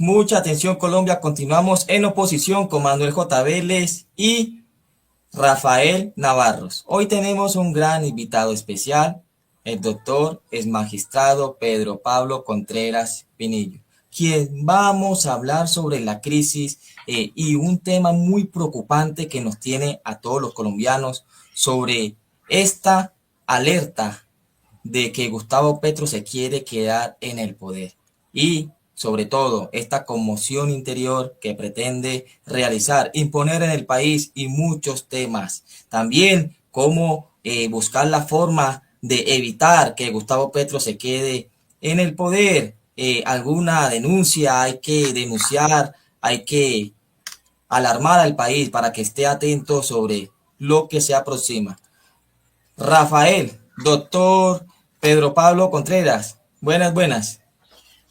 Mucha atención Colombia, continuamos en oposición con Manuel J. Vélez y Rafael Navarros. Hoy tenemos un gran invitado especial, el doctor es magistrado Pedro Pablo Contreras Pinillo, quien vamos a hablar sobre la crisis y un tema muy preocupante que nos tiene a todos los colombianos sobre esta alerta de que Gustavo Petro se quiere quedar en el poder y sobre todo esta conmoción interior que pretende realizar, imponer en el país y muchos temas. También cómo buscar la forma de evitar que Gustavo Petro se quede en el poder. Alguna denuncia hay que denunciar, hay que alarmar al país para que esté atento sobre lo que se aproxima. Rafael, doctor Pedro Pablo Contreras, buenas.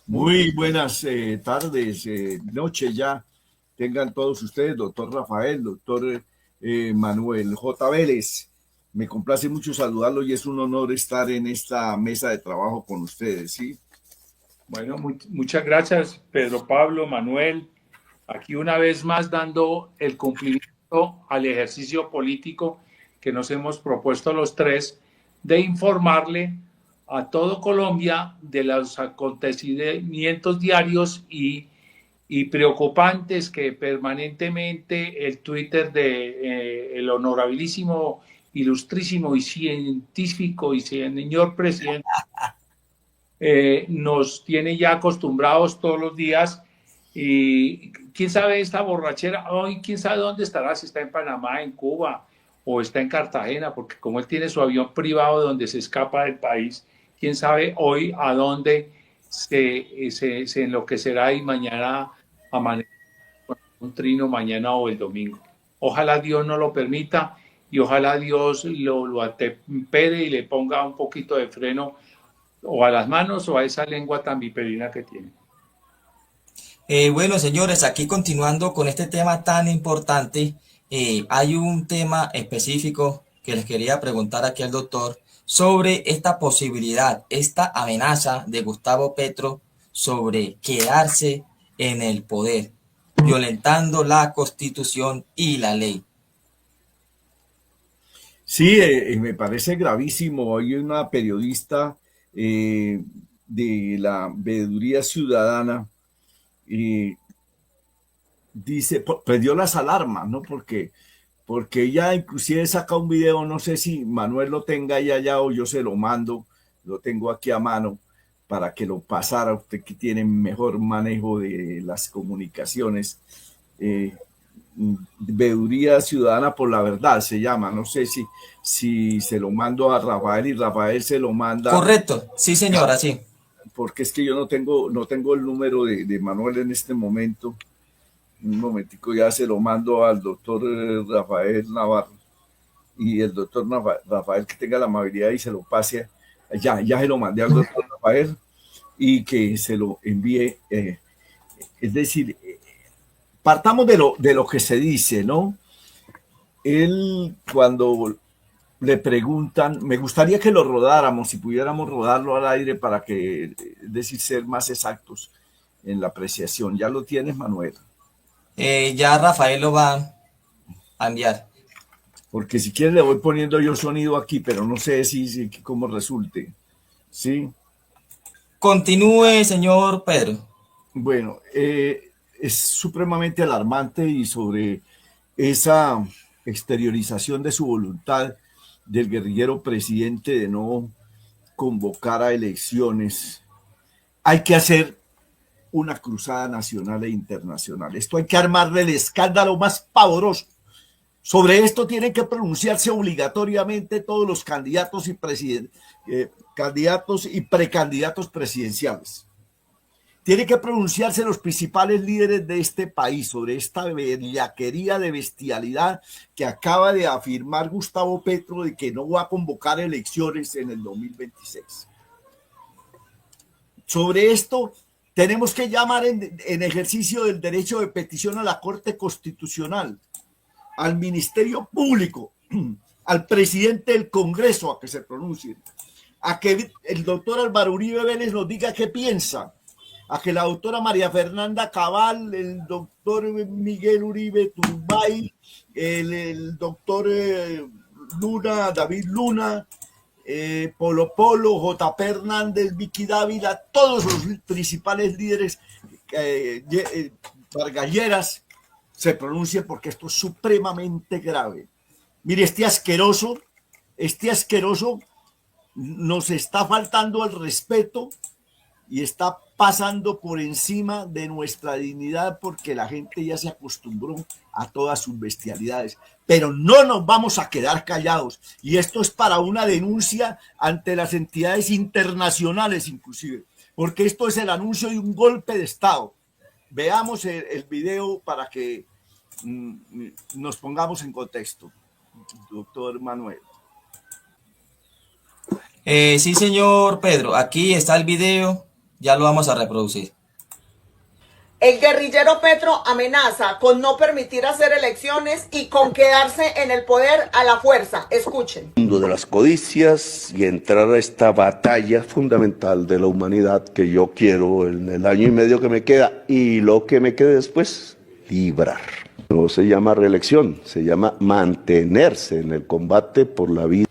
Muy buenas tardes, noche ya. Tengan todos ustedes, doctor Rafael, doctor Manuel J. Vélez. Me complace mucho saludarlo y es un honor estar en esta mesa de trabajo con ustedes, ¿sí? Bueno, muchas gracias, Pedro Pablo, Manuel. Aquí una vez más dando el cumplimiento al ejercicio político que nos hemos propuesto los tres de informarle a todo Colombia de los acontecimientos diarios y preocupantes que permanentemente el Twitter de el honorabilísimo, ilustrísimo y científico y señor presidente nos tiene ya acostumbrados todos los días. Y quién sabe esta borrachera, hoy quién sabe dónde estará, si está en Panamá, en Cuba o está en Cartagena, porque como él tiene su avión privado donde se escapa del país, quién sabe hoy a dónde se enloquecerá y mañana amanecerá con un trino, mañana o el domingo. Ojalá Dios no lo permita y ojalá Dios lo atempere y le ponga un poquito de freno o a las manos o a esa lengua tan viperina que tiene. Bueno, señores, aquí continuando con este tema tan importante, hay un tema específico que les quería preguntar aquí al doctor sobre esta posibilidad, esta amenaza de Gustavo Petro sobre quedarse en el poder, violentando la Constitución y la ley. Sí, me parece gravísimo. Hay una periodista de la Veeduría Ciudadana y dice, prendió las alarmas, ¿no? Porque ella inclusive saca un video, no sé si Manuel lo tenga ahí allá o yo se lo mando, lo tengo aquí a mano para que lo pasara, usted que tiene mejor manejo de las comunicaciones. Veeduría Ciudadana por la Verdad se llama, no sé si se lo mando a Rafael y Rafael se lo manda. Correcto, sí señora, sí. Porque es que yo no tengo el número de Manuel en este momento. Un momentico, ya se lo mando al doctor Rafael Navarro y el doctor Rafael que tenga la amabilidad y se lo pase, ya se lo mandé al doctor Rafael y que se lo envíe. Es decir, partamos de lo que se dice, ¿no? Él cuando le preguntan, me gustaría que lo rodáramos, si pudiéramos rodarlo al aire para que, es decir, ser más exactos en la apreciación. ¿Ya lo tienes, Manuel? Ya Rafael lo va a enviar. Porque si quieres le voy poniendo yo sonido aquí, pero no sé si cómo resulte. ¿Sí? Continúe, señor Pedro. Bueno, es supremamente alarmante y sobre esa exteriorización de su voluntad del guerrillero presidente de no convocar a elecciones. Hay que hacer una cruzada nacional e internacional. Esto hay que armarle el escándalo más pavoroso. Sobre esto tienen que pronunciarse obligatoriamente todos los candidatos candidatos y precandidatos presidenciales. Tienen que pronunciarse los principales líderes de este país sobre esta bellaquería de bestialidad que acaba de afirmar Gustavo Petro de que no va a convocar elecciones en el 2026. Sobre esto tenemos que llamar en ejercicio del derecho de petición a la Corte Constitucional, al Ministerio Público, al presidente del Congreso a que se pronuncie, a que el doctor Álvaro Uribe Vélez nos diga qué piensa, a que la doctora María Fernanda Cabal, el doctor Miguel Uribe Turbay, el doctor Luna, David Luna, Polo Polo, JP Hernández, Vicky Dávila, todos los principales líderes bargalleras se pronuncien, porque esto es supremamente grave. Mire, este asqueroso nos está faltando el respeto y está pasando por encima de nuestra dignidad, porque la gente ya se acostumbró a todas sus bestialidades. Pero no nos vamos a quedar callados, y esto es para una denuncia ante las entidades internacionales inclusive, porque esto es el anuncio de un golpe de Estado. Veamos el video para que nos pongamos en contexto, doctor Manuel. Sí, señor Pedro, aquí está el video, ya lo vamos a reproducir. El guerrillero Petro amenaza con no permitir hacer elecciones y con quedarse en el poder a la fuerza. Escuchen. Mundo de las codicias y entrar a esta batalla fundamental de la humanidad que yo quiero en el año y medio que me queda y lo que me quede después, librar. No se llama reelección, se llama mantenerse en el combate por la vida.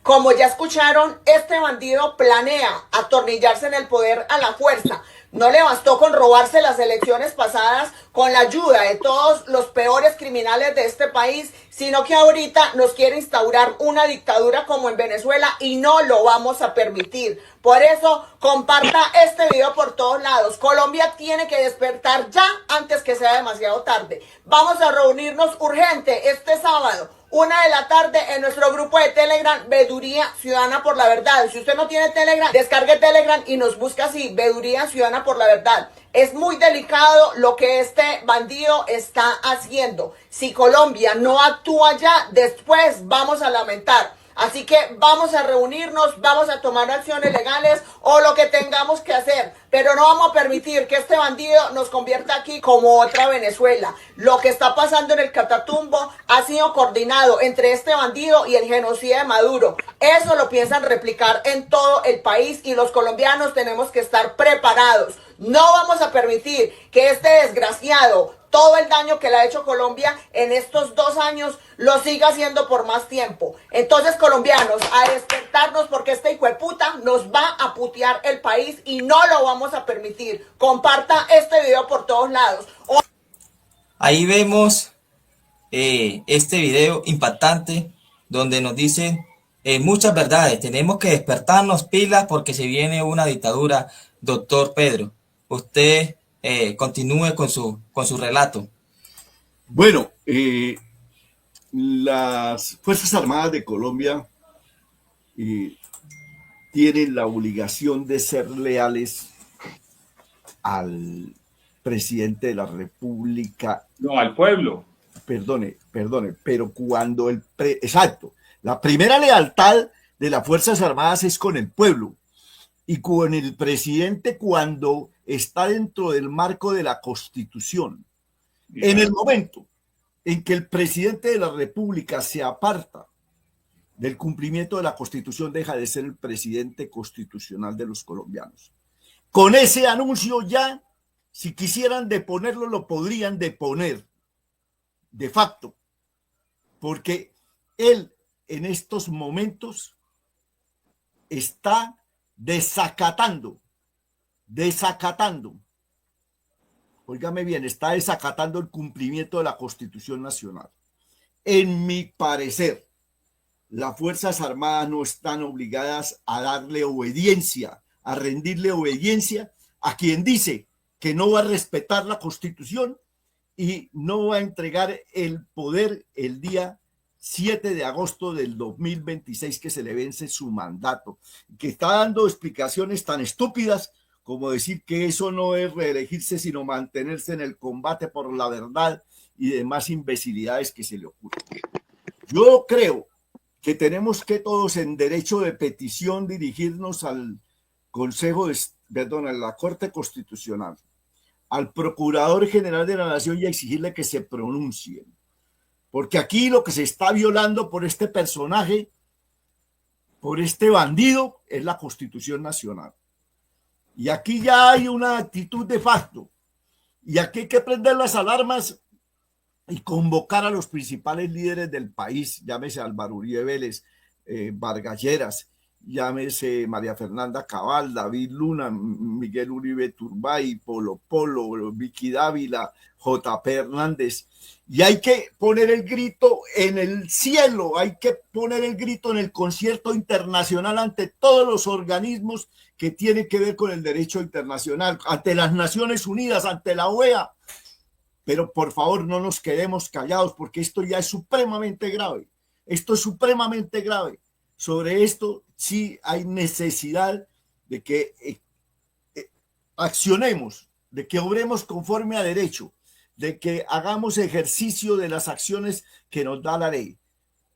Como ya escucharon, este bandido planea atornillarse en el poder a la fuerza. No le bastó con robarse las elecciones pasadas con la ayuda de todos los peores criminales de este país, sino que ahorita nos quiere instaurar una dictadura como en Venezuela, y no lo vamos a permitir. Por eso, comparta este video por todos lados. Colombia tiene que despertar ya antes que sea demasiado tarde. Vamos a reunirnos urgente este sábado, 1 de la tarde, en nuestro grupo de Telegram, Veeduría Ciudadana por la Verdad. Si usted no tiene Telegram, descargue Telegram y nos busca así, Veeduría Ciudadana por la Verdad. Es muy delicado lo que este bandido está haciendo. Si Colombia no actúa ya, después vamos a lamentar. Así que vamos a reunirnos, vamos a tomar acciones legales o lo que tengamos que hacer, pero no vamos a permitir que este bandido nos convierta aquí como otra Venezuela. Lo que está pasando en el Catatumbo ha sido coordinado entre este bandido y el genocida de Maduro. Eso lo piensan replicar en todo el país, y los colombianos tenemos que estar preparados. No vamos a permitir que este desgraciado, todo el daño que le ha hecho Colombia en estos 2 años, lo siga haciendo por más tiempo. Entonces, colombianos, a despertarnos, porque este hijo de puta nos va a putear el país y no lo vamos a permitir. Comparta este video por todos lados. Ahí vemos este video impactante donde nos dicen muchas verdades. Tenemos que despertarnos pilas porque se viene una dictadura. Doctor Pedro, usted continúe con su relato. Bueno, las Fuerzas Armadas de Colombia tienen la obligación de ser leales al presidente de la República. No, al pueblo. Perdone, pero cuando exacto, la primera lealtad de las Fuerzas Armadas es con el pueblo y con el presidente cuando está dentro del marco de la Constitución. En el momento en que el presidente de la República se aparta del cumplimiento de la Constitución, deja de ser el presidente constitucional de los colombianos. Con ese anuncio ya, si quisieran deponerlo, lo podrían deponer de facto, porque él en estos momentos está desacatando, óigame bien, está desacatando el cumplimiento de la Constitución Nacional. En mi parecer, las Fuerzas Armadas no están obligadas a darle obediencia, a rendirle obediencia a quien dice que no va a respetar la Constitución y no va a entregar el poder el día 7 de agosto del 2026, que se le vence su mandato, que está dando explicaciones tan estúpidas como decir que eso no es reelegirse, sino mantenerse en el combate por la verdad y demás imbecilidades que se le ocurren. Yo creo que tenemos que todos, en derecho de petición, dirigirnos al a la Corte Constitucional, al Procurador General de la Nación, y exigirle que se pronuncien. Porque aquí lo que se está violando por este personaje, por este bandido, es la Constitución Nacional. Y aquí ya hay una actitud de facto. Y aquí hay que prender las alarmas y convocar a los principales líderes del país, llámese Álvaro Uribe Vélez, Vargas Lleras, llámese María Fernanda Cabal, David Luna, Miguel Uribe Turbay, Polo Polo, Vicky Dávila, JP Hernández. Y hay que poner el grito en el cielo, hay que poner el grito en el concierto internacional ante todos los organismos que tienen que ver con el derecho internacional, ante las Naciones Unidas, ante la OEA. Pero por favor no nos quedemos callados porque esto ya es supremamente grave. Esto es supremamente grave. Sobre esto sí hay necesidad de que accionemos, de que obremos conforme a derecho, de que hagamos ejercicio de las acciones que nos da la ley.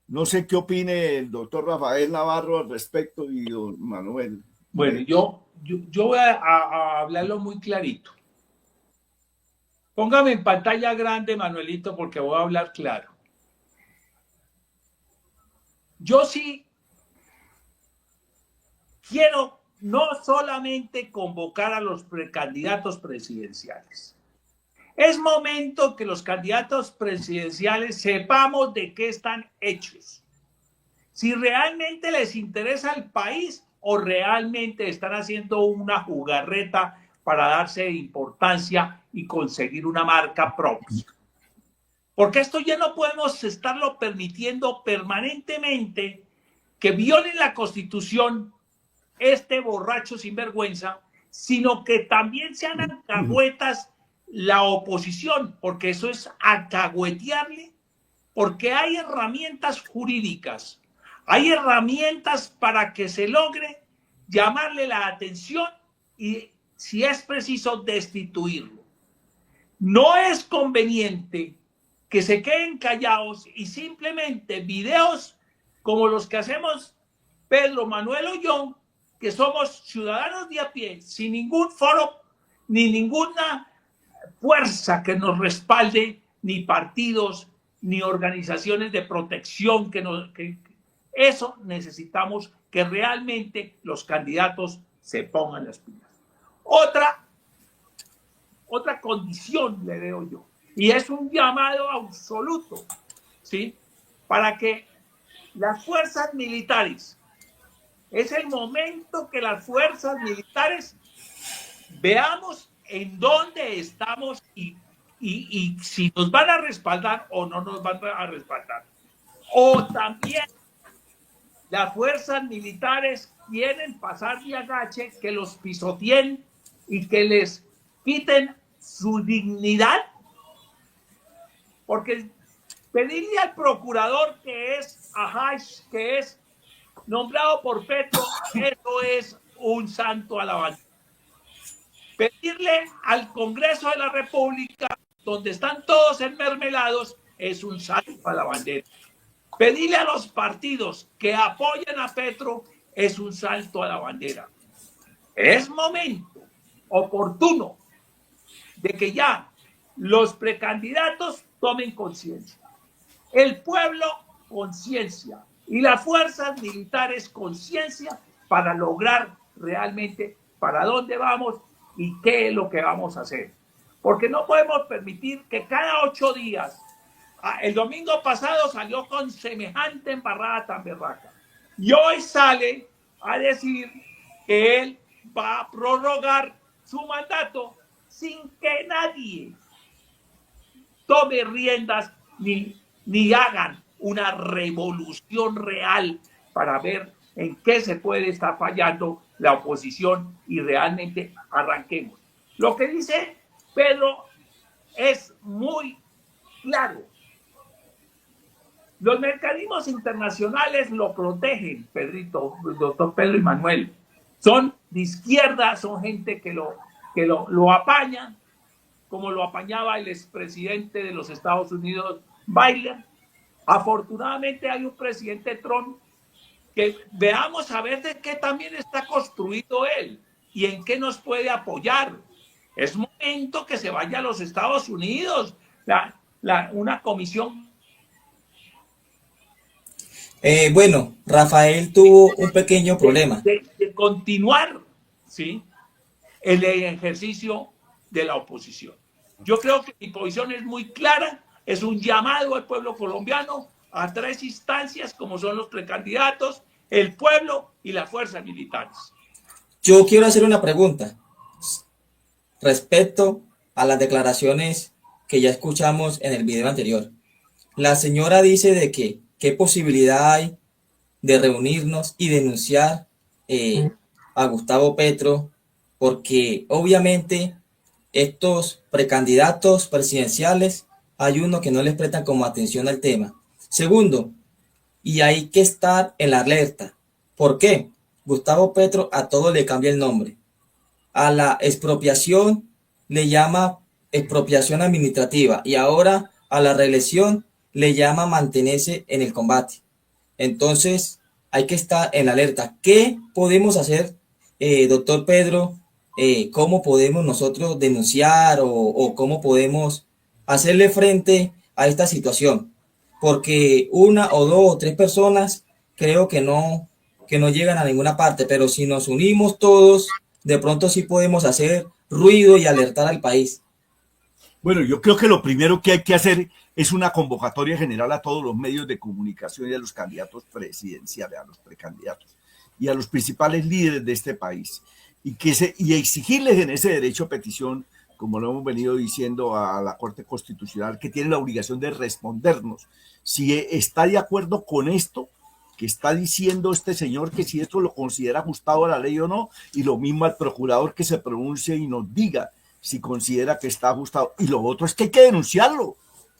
No sé qué opine el doctor Rafael Navarro al respecto y don Manuel. Bueno, yo voy a hablarlo muy clarito. Póngame en pantalla grande, Manuelito, porque voy a hablar claro. Yo sí quiero no solamente convocar a los precandidatos presidenciales. Es momento que los candidatos presidenciales sepamos de qué están hechos. Si realmente les interesa el país o realmente están haciendo una jugarreta para darse importancia y conseguir una marca propia. Porque esto ya no podemos estarlo permitiendo permanentemente que violen la Constitución este borracho sinvergüenza, sino que también sean alcahuetas la oposición, porque eso es alcahuetearle, porque hay herramientas jurídicas, hay herramientas para que se logre llamarle la atención y, si es preciso, destituirlo. No es conveniente que se queden callados y simplemente videos como los que hacemos Pedro, Manuel o yo, que somos ciudadanos de a pie, sin ningún foro ni ninguna fuerza que nos respalde, ni partidos, ni organizaciones de protección eso necesitamos que realmente los candidatos se pongan las pilas. Otra condición le veo yo, y es un llamado absoluto, ¿sí? Para que las fuerzas militares, es el momento que las fuerzas militares veamos en dónde estamos y si nos van a respaldar o no nos van a respaldar. O también las fuerzas militares quieren pasar de agache, que los pisoteen y que les quiten su dignidad. Porque pedirle al procurador que es nombrado por Petro, eso es un santo a la bandera. Pedirle al Congreso de la República, donde están todos enmermelados, es un salto a la bandera. Pedirle a los partidos que apoyen a Petro es un salto a la bandera. Es momento oportuno de que ya los precandidatos tomen conciencia. El pueblo, conciencia. Y las fuerzas militares, conciencia, para lograr realmente para dónde vamos y qué es lo que vamos a hacer. Porque no podemos permitir que cada 8 días, el domingo pasado salió con semejante embarrada tan berraca, y hoy sale a decir que él va a prorrogar su mandato sin que nadie tome riendas ni hagan una revolución real para ver en qué se puede estar fallando la oposición y realmente arranquemos. Lo que dice Pedro es muy claro. Los mecanismos internacionales lo protegen, Pedrito, doctor Pedro y Manuel. Son de izquierda, son gente que lo apañan, como lo apañaba el expresidente de los Estados Unidos, Biden. Afortunadamente hay un presidente Trump que veamos a ver de qué también está construido él y en qué nos puede apoyar. Es momento que se vaya a los Estados Unidos, una comisión. Bueno, Rafael tuvo un pequeño problema. De continuar, ¿sí? el ejercicio de la oposición. Yo creo que mi posición es muy clara, es un llamado al pueblo colombiano a 3 instancias como son los precandidatos, el pueblo y las fuerzas militares. Yo quiero hacer una pregunta respecto a las declaraciones que ya escuchamos en el video anterior. La señora dice de que qué posibilidad hay de reunirnos y denunciar a Gustavo Petro, porque obviamente estos precandidatos presidenciales hay uno que no les prestan como atención al tema. Segundo, y hay que estar en la alerta. ¿Por qué? Gustavo Petro a todo le cambia el nombre. A la expropiación le llama expropiación administrativa y ahora a la reelección le llama mantenerse en el combate. Entonces hay que estar en alerta. ¿Qué podemos hacer, doctor Pedro? ¿Cómo podemos nosotros denunciar o cómo podemos hacerle frente a esta situación? Porque 1 o 2 o 3 personas creo que no llegan a ninguna parte, pero si nos unimos todos, de pronto sí podemos hacer ruido y alertar al país. Bueno, yo creo que lo primero que hay que hacer es una convocatoria general a todos los medios de comunicación y a los candidatos presidenciales, a los precandidatos y a los principales líderes de este país y exigirles en ese derecho a petición, como lo hemos venido diciendo, a la Corte Constitucional, que tiene la obligación de respondernos si está de acuerdo con esto que está diciendo este señor, que si esto lo considera ajustado a la ley o no, y lo mismo al procurador que se pronuncie y nos diga si considera que está ajustado. Y lo otro es que hay que denunciarlo,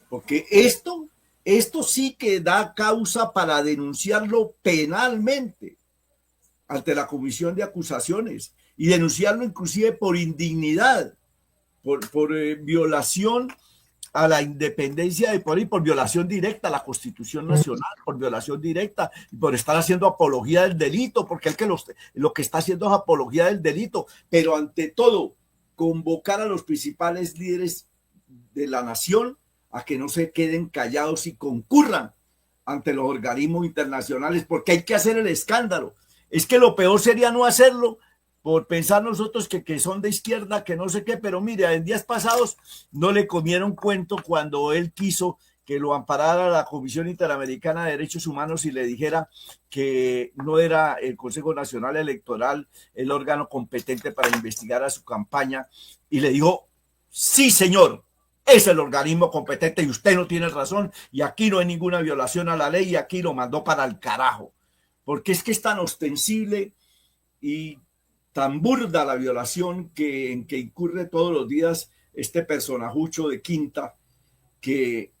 porque esto sí que da causa para denunciarlo penalmente ante la Comisión de Acusaciones y denunciarlo inclusive por indignidad, por violación a la independencia de poder y por violación directa a la Constitución Nacional, por violación directa y por estar haciendo apología del delito, porque el que lo que está haciendo es apología del delito, pero ante todo convocar a los principales líderes de la nación a que no se queden callados y concurran ante los organismos internacionales, porque hay que hacer el escándalo. Es que lo peor sería no hacerlo por pensar nosotros que son de izquierda, que no sé qué, pero mire, en días pasados no le comieron cuento cuando él quiso que lo amparara la Comisión Interamericana de Derechos Humanos y le dijera que no era el Consejo Nacional Electoral el órgano competente para investigar a su campaña, y le dijo, sí señor, es el organismo competente y usted no tiene razón y aquí no hay ninguna violación a la ley, y aquí lo mandó para el carajo, porque es que es tan ostensible y tan burda la violación en que incurre todos los días este personajucho de Quinta, que,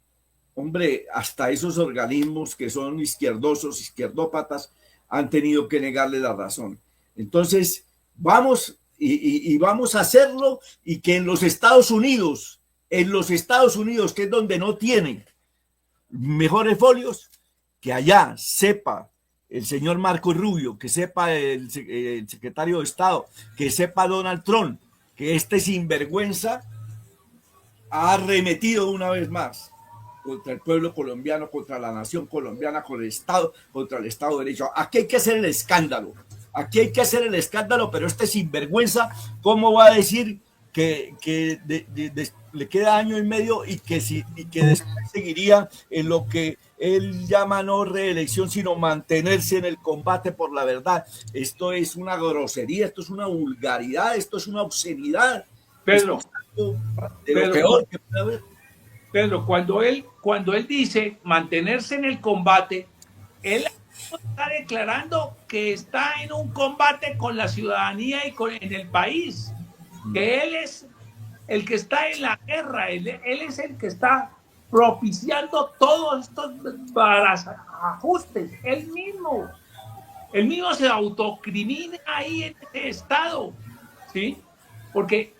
hombre, hasta esos organismos que son izquierdosos, izquierdópatas, han tenido que negarle la razón. Entonces, vamos y vamos a hacerlo, y que en los Estados Unidos, que es donde no tienen mejores folios, que allá sepa el señor Marco Rubio, que sepa el secretario de Estado, que sepa Donald Trump, que este sinvergüenza ha arremetido una vez más contra el pueblo colombiano, contra la nación colombiana, contra el Estado de Derecho. Aquí hay que hacer el escándalo, pero este sinvergüenza, ¿cómo va a decir que le queda 1 año y medio y que después seguiría en lo que él llama no reelección, sino mantenerse en el combate por la verdad? Esto es una grosería, esto es una vulgaridad, esto es una obscenidad. Pedro, de lo peor que puede haber. Pedro, cuando él dice mantenerse en el combate, él está declarando que está en un combate con la ciudadanía y en el país, que él es el que está en la guerra, él es el que está propiciando todos estos ajustes. Él mismo se autocrimina ahí en ese estado, ¿sí? Porque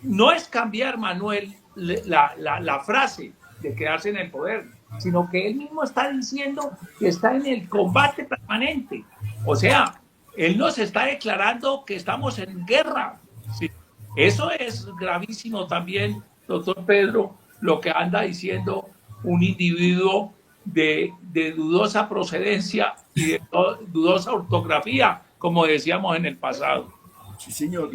no es cambiar, Manuel, la frase de quedarse en el poder, sino que él mismo está diciendo que está en el combate permanente. O sea, él nos está declarando que estamos en guerra, ¿sí? Eso es gravísimo también, doctor Pedro, lo que anda diciendo un individuo de dudosa procedencia y de dudosa ortografía, como decíamos en el pasado. Sí, señor.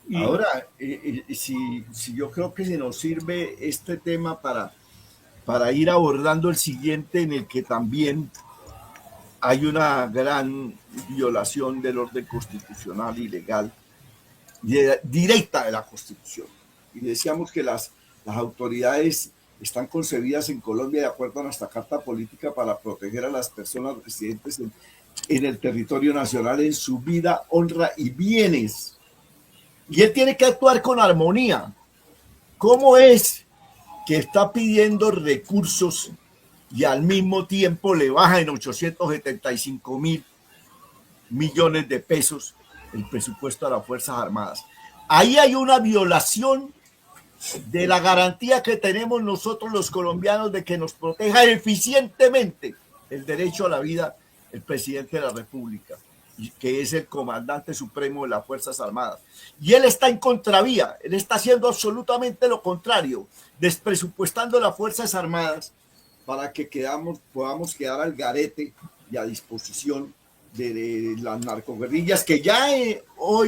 Y Ahora, si yo creo que se nos sirve este tema para ir abordando el siguiente, en el que también hay una gran violación del orden constitucional y legal directa de la Constitución. Y decíamos que las autoridades están concebidas en Colombia de acuerdo a nuestra Carta Política para proteger a las personas residentes en el territorio nacional en su vida, honra y bienes. Y él tiene que actuar con armonía. ¿Cómo es que está pidiendo recursos y al mismo tiempo le baja en 875.000 millones de pesos el presupuesto a las Fuerzas Armadas? Ahí hay una violación de la garantía que tenemos nosotros los colombianos de que nos proteja eficientemente el derecho a la vida el presidente de la República, que es el comandante supremo de las Fuerzas Armadas. Y él está en contravía, él está haciendo absolutamente lo contrario, despresupuestando las Fuerzas Armadas para que podamos quedar al garete y a disposición de las narcoguerrillas, que ya ayer o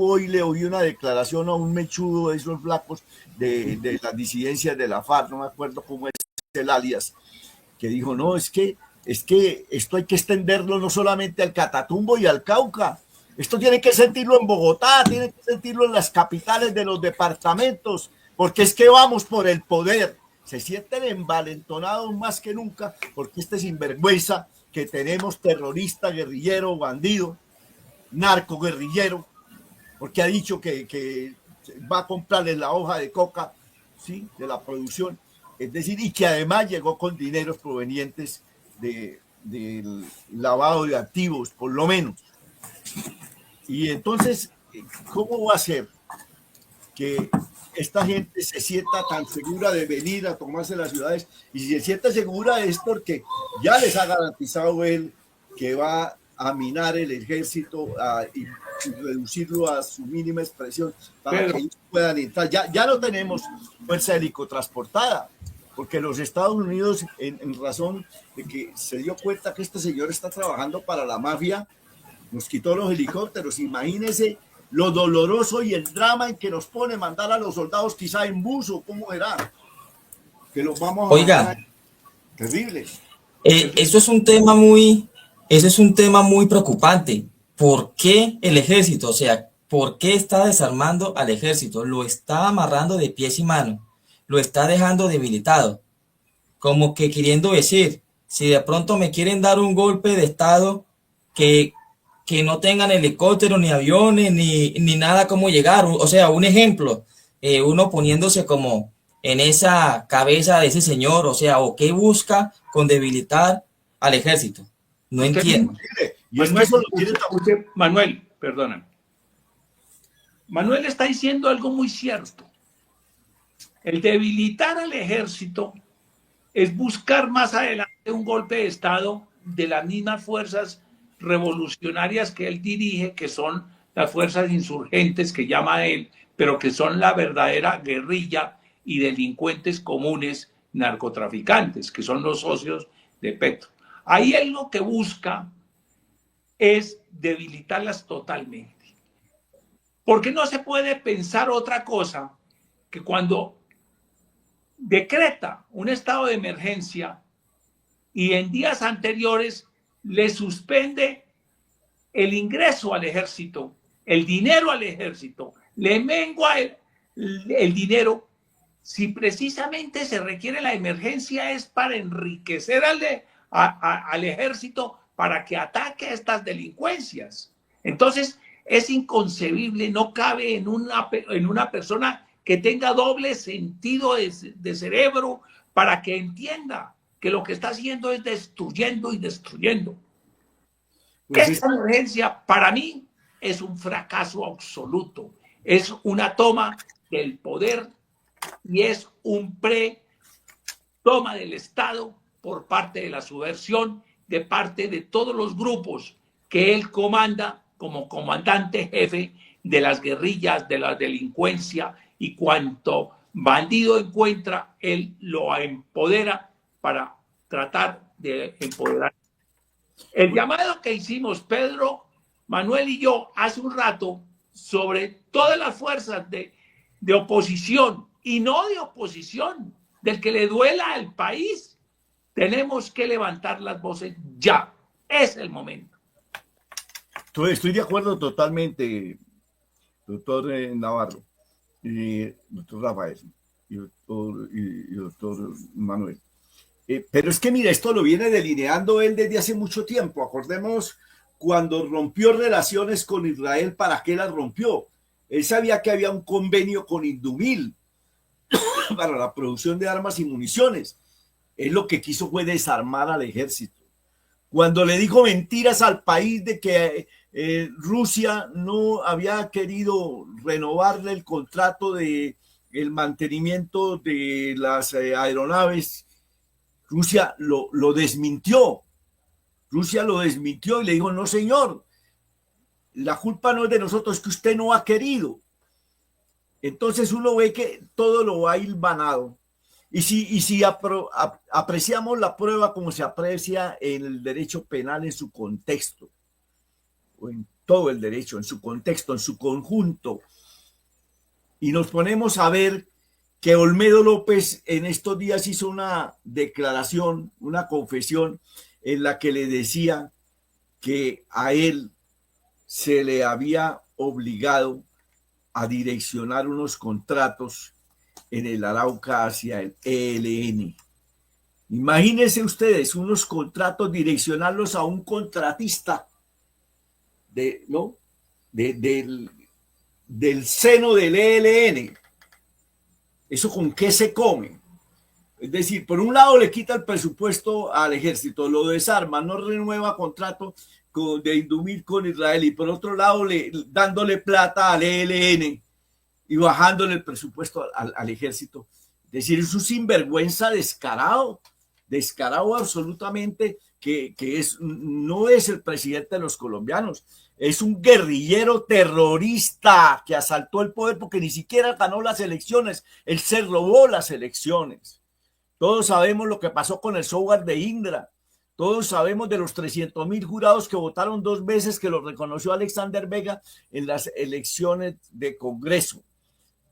hoy le oí una declaración a un mechudo de esos flacos de las disidencias de la FARC, no me acuerdo cómo es el alias, que dijo, no, es que esto hay que extenderlo no solamente al Catatumbo y al Cauca, esto tiene que sentirlo en Bogotá, tiene que sentirlo en las capitales de los departamentos, porque es que vamos por el poder. Se sienten envalentonados más que nunca porque este sinvergüenza que tenemos, terrorista, guerrillero, bandido, narco guerrillero, porque ha dicho que va a comprarles la hoja de coca, ¿sí?, de la producción, es decir, y que además llegó con dineros provenientes del lavado de activos, por lo menos. Y entonces, ¿cómo va a ser que esta gente se sienta tan segura de venir a tomarse las ciudades? Y si se siente segura es porque ya les ha garantizado él que va a minar el ejército y reducirlo a su mínima expresión para que ellos puedan entrar. Ya no tenemos fuerza helicotransportada, porque los Estados Unidos, en razón de que se dio cuenta que este señor está trabajando para la mafia, nos quitó los helicópteros. Imagínense lo doloroso y el drama en que nos pone mandar a los soldados quizá en bus, o cómo era, que los vamos a Oiga, terrible. eso es un tema muy preocupante. ¿Por qué el ejército? O sea, ¿por qué está desarmando al ejército? Lo está amarrando de pies y manos, lo está dejando debilitado, como que queriendo decir, si de pronto me quieren dar un golpe de estado, que no tengan helicópteros, ni aviones, ni nada como llegar. O sea, un ejemplo, uno poniéndose como en esa cabeza de ese señor, o sea, o qué busca con debilitar al ejército. No entiendo. Manuel, perdóname. Manuel está diciendo algo muy cierto. El debilitar al ejército es buscar más adelante un golpe de estado de las mismas fuerzas revolucionarias que él dirige, que son las fuerzas insurgentes que llama él, pero que son la verdadera guerrilla y delincuentes comunes narcotraficantes, que son los socios de Petro. Ahí él lo que busca es debilitarlas totalmente. Porque no se puede pensar otra cosa que cuando decreta un estado de emergencia y en días anteriores le suspende el ingreso al ejército, el dinero al ejército, le mengua el dinero. Si precisamente se requiere la emergencia es para enriquecer al ejército para que ataque a estas delincuencias. Entonces es inconcebible, no cabe en una persona que tenga doble sentido de cerebro para que entienda que lo que está haciendo es destruyendo y destruyendo. Pues esta emergencia para mí es un fracaso absoluto, es una toma del poder y es un toma del Estado por parte de la subversión, de parte de todos los grupos que él comanda como comandante jefe de las guerrillas, de la delincuencia, y cuanto bandido encuentra, él lo empodera para tratar de empoderar. El llamado que hicimos Pedro, Manuel y yo hace un rato sobre todas las fuerzas de oposición y no de oposición, del que le duela al país, tenemos que levantar las voces ya. Es el momento. Estoy de acuerdo totalmente, doctor Navarro, doctor Rafael y doctor Manuel. Pero es que mira, esto lo viene delineando él desde hace mucho tiempo. Acordémonos cuando rompió relaciones con Israel, ¿para qué las rompió? Él sabía que había un convenio con Indumil para la producción de armas y municiones. Él lo que quiso fue desarmar al ejército. Cuando le dijo mentiras al país de que Rusia no había querido renovarle el contrato de el mantenimiento de las aeronaves, Rusia lo desmintió. Rusia lo desmintió y le dijo, no señor, la culpa no es de nosotros, es que usted no ha querido. Entonces uno ve que todo lo ha hilvanado. Y si apreciamos la prueba como se aprecia en el derecho penal en su contexto, o en todo el derecho, en su contexto, en su conjunto, y nos ponemos a ver que Olmedo López en estos días hizo una declaración, una confesión en la que le decía que a él se le había obligado a direccionar unos contratos en el Arauca hacia el ELN. Imagínense ustedes unos contratos, direccionarlos a un contratista del seno del ELN. ¿Eso con qué se come? Es decir, por un lado le quita el presupuesto al ejército, lo desarma, no renueva contrato de Indumil con Israel, y por otro lado dándole plata al ELN y bajándole el presupuesto al ejército. Es decir, es un sinvergüenza descarado absolutamente, que no es el presidente de los colombianos, es un guerrillero terrorista que asaltó el poder porque ni siquiera ganó las elecciones, él se robó las elecciones. Todos sabemos lo que pasó con el software de Indra, todos sabemos de los 300.000 jurados que votaron 2 veces, que lo reconoció Alexander Vega en las elecciones de Congreso.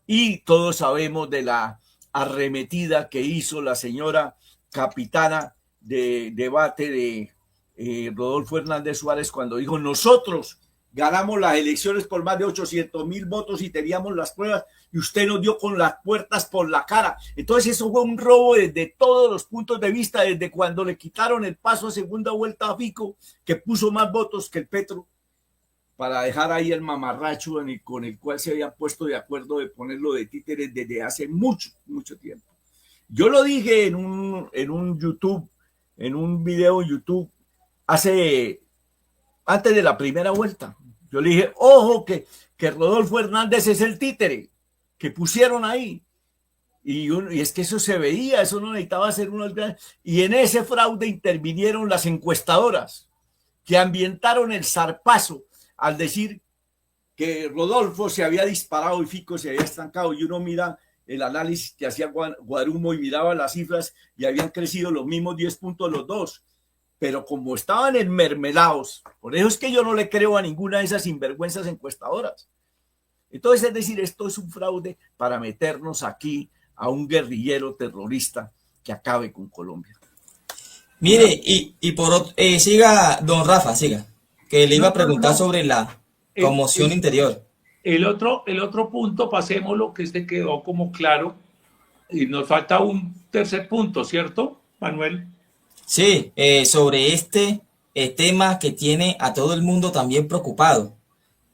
Y todos sabemos de la arremetida que hizo la señora capitana de debate de Rodolfo Hernández Suárez cuando dijo: nosotros ganamos las elecciones por más de 800.000 votos y teníamos las pruebas y usted nos dio con las puertas por la cara. Entonces eso fue un robo desde todos los puntos de vista, desde cuando le quitaron el paso a segunda vuelta a Fico, que puso más votos que el Petro, para dejar ahí el mamarracho con el cual se habían puesto de acuerdo de ponerlo de títeres desde hace mucho tiempo. Yo lo dije en un YouTube, en un video en YouTube, antes de la primera vuelta. Yo le dije, ojo, que Rodolfo Hernández es el títere que pusieron ahí. Y es que eso se veía, eso no necesitaba ser uno. Y en ese fraude intervinieron las encuestadoras, que ambientaron el zarpazo al decir que Rodolfo se había disparado y Fico se había estancado. Y uno mira el análisis que hacía Guarumo y miraba las cifras y habían crecido los mismos 10 puntos los dos. Pero como estaban enmermelados, por eso es que yo no le creo a ninguna de esas sinvergüenzas encuestadoras. Entonces, es decir, esto es un fraude para meternos aquí a un guerrillero terrorista que acabe con Colombia. Mire, siga, don Rafa, siga, que le iba a preguntar sobre la conmoción interior. El otro punto, pasémoslo, que este quedó como claro, y nos falta un tercer punto, ¿cierto, Manuel? Sí, sobre este tema que tiene a todo el mundo también preocupado.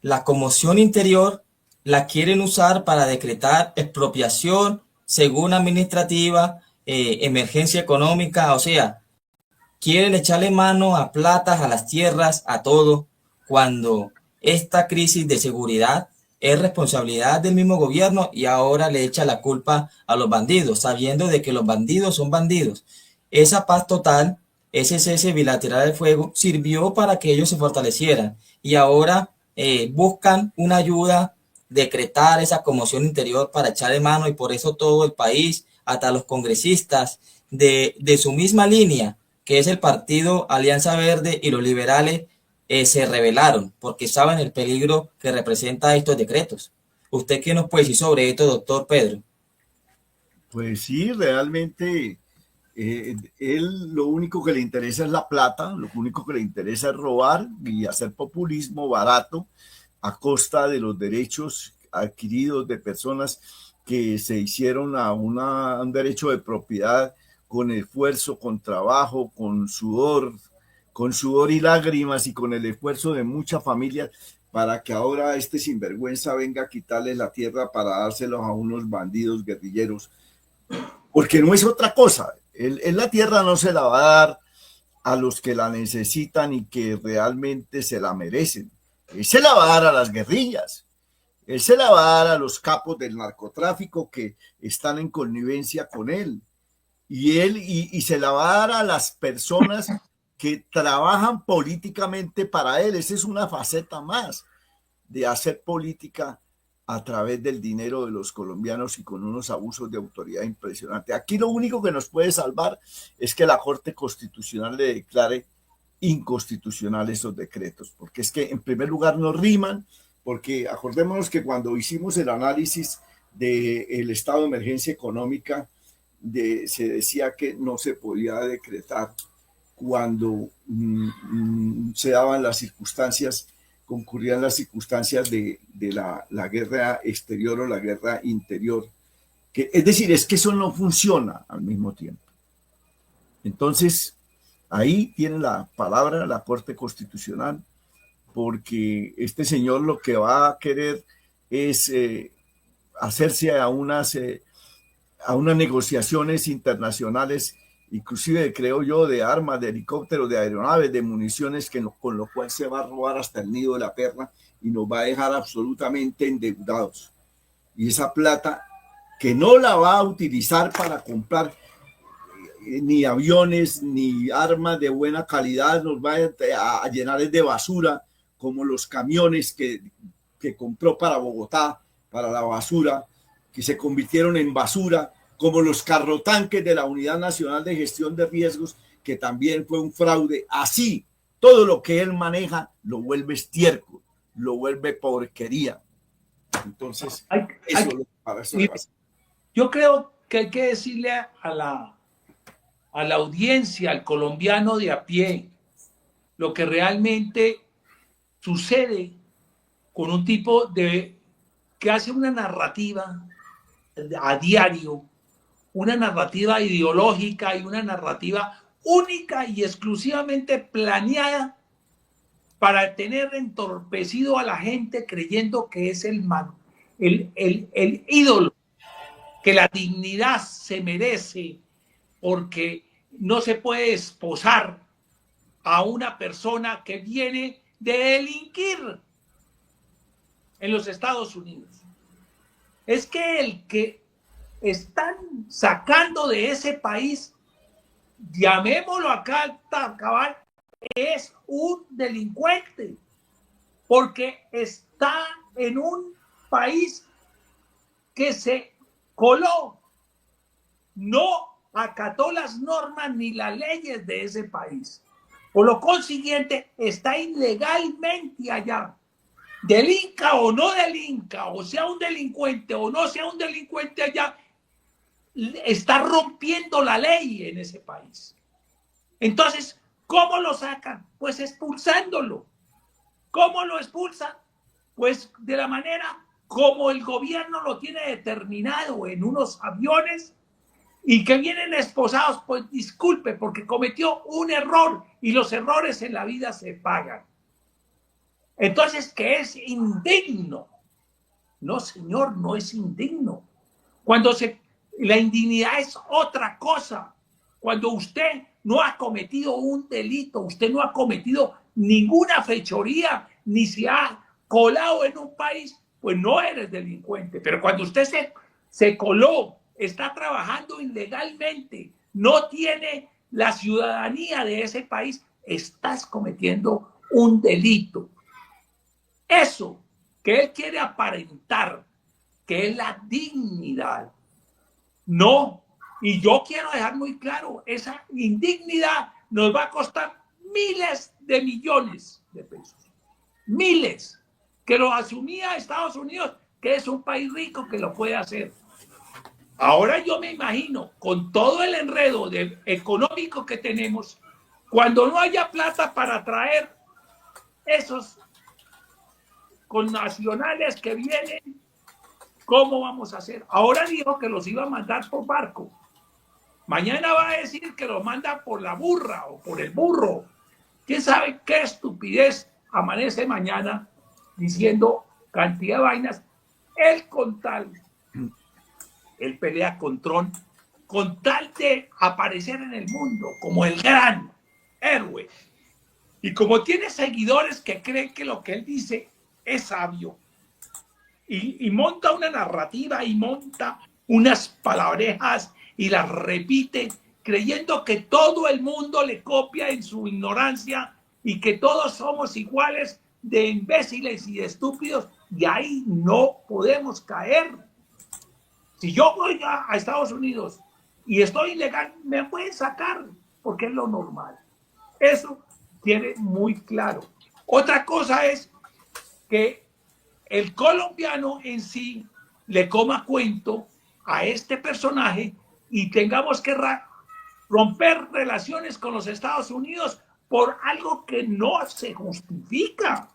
La conmoción interior la quieren usar para decretar expropiación según administrativa, emergencia económica, o sea, quieren echarle mano a platas, a las tierras, a todo, cuando esta crisis de seguridad es responsabilidad del mismo gobierno y ahora le echa la culpa a los bandidos, sabiendo de que los bandidos son bandidos. Esa paz total, ese cese bilateral del fuego, sirvió para que ellos se fortalecieran y ahora buscan una ayuda, decretar esa conmoción interior para echarle mano, y por eso todo el país, hasta los congresistas de su misma línea, que es el partido Alianza Verde y los liberales, se rebelaron porque saben el peligro que representa estos decretos. ¿Usted qué nos puede decir sobre esto, doctor Pedro? Pues sí, realmente él lo único que le interesa es la plata, lo único que le interesa es robar y hacer populismo barato a costa de los derechos adquiridos de personas que se hicieron a un derecho de propiedad con esfuerzo, con trabajo, con sudor y lágrimas y con el esfuerzo de muchas familias para que ahora este sinvergüenza venga a quitarles la tierra para dárselos a unos bandidos guerrilleros. Porque no es otra cosa. Él la tierra no se la va a dar a los que la necesitan y que realmente se la merecen. Él se la va a dar a las guerrillas. Él se la va a dar a los capos del narcotráfico que están en connivencia con él. Y se la va a dar a las personas que trabajan políticamente para él. Esa es una faceta más de hacer política a través del dinero de los colombianos y con unos abusos de autoridad impresionantes. Aquí lo único que nos puede salvar es que la Corte Constitucional le declare inconstitucional esos decretos, porque es que en primer lugar no riman, porque acordémonos que cuando hicimos el análisis del estado de emergencia económica, se decía que no se podía decretar cuando se daban las circunstancias, concurrían las circunstancias de la guerra exterior o la guerra interior. Es decir, es que eso no funciona al mismo tiempo. Entonces, ahí tiene la palabra la Corte Constitucional, porque este señor lo que va a querer es hacerse a unas negociaciones internacionales, inclusive creo yo, de armas, de helicópteros, de aeronaves, de municiones, con lo cual se va a robar hasta el nido de la perla y nos va a dejar absolutamente endeudados. Y esa plata que no la va a utilizar para comprar ni aviones, ni armas de buena calidad, nos va a llenar de basura, como los camiones que compró para Bogotá, para la basura, que se convirtieron en basura, como los carrotanques de la Unidad Nacional de Gestión de Riesgos, que también fue un fraude. Así, todo lo que él maneja lo vuelve estiércol, lo vuelve porquería. Entonces, yo creo que hay que decirle a la audiencia, al colombiano de a pie, lo que realmente sucede con un tipo que hace una narrativa a diario, una narrativa ideológica y una narrativa única y exclusivamente planeada para tener entorpecido a la gente creyendo que es el ídolo, que la dignidad se merece porque no se puede esposar a una persona que viene de delinquir en los Estados Unidos. Es que el que están sacando de ese país, llamémoslo acá hasta cabal, es un delincuente, porque está en un país que se coló, no acató las normas ni las leyes de ese país. Por lo consiguiente, está ilegalmente allá. Delinca o no delinca, o sea un delincuente o no sea un delincuente allá, está rompiendo la ley en ese país. Entonces, ¿cómo lo sacan? Pues expulsándolo. ¿Cómo lo expulsan? Pues de la manera como el gobierno lo tiene determinado en unos aviones y que vienen esposados, pues disculpe, porque cometió un error y los errores en la vida se pagan. Entonces, ¿qué es indigno? No, señor, no es indigno. La indignidad es otra cosa. Cuando usted no ha cometido un delito, usted no ha cometido ninguna fechoría, ni se ha colado en un país, pues no eres delincuente. Pero cuando usted se coló, está trabajando ilegalmente, no tiene la ciudadanía de ese país, estás cometiendo un delito. Eso que él quiere aparentar, que es la dignidad, no. Y yo quiero dejar muy claro, esa indignidad nos va a costar miles de millones de pesos. Miles, que lo asumía Estados Unidos, que es un país rico que lo puede hacer. Ahora yo me imagino, con todo el enredo económico que tenemos, cuando no haya plata para traer esos connacionales que vienen, ¿cómo vamos a hacer? Ahora dijo que los iba a mandar por barco. Mañana va a decir que los manda por la burra o por el burro. ¿Quién sabe qué estupidez amanece mañana diciendo cantidad de vainas? Él con tal, él pelea con Trump con tal de aparecer en el mundo como el gran héroe. Y como tiene seguidores que creen que lo que él dice es sabio, y monta una narrativa y monta unas palabrejas y las repite creyendo que todo el mundo le copia en su ignorancia y que todos somos iguales de imbéciles y de estúpidos, y ahí no podemos caer. Si yo voy a Estados Unidos y estoy ilegal, me pueden sacar porque es lo normal. Eso tiene muy claro. Otra cosa es que el colombiano en sí le coma cuento a este personaje y tengamos que romper relaciones con los Estados Unidos por algo que no se justifica.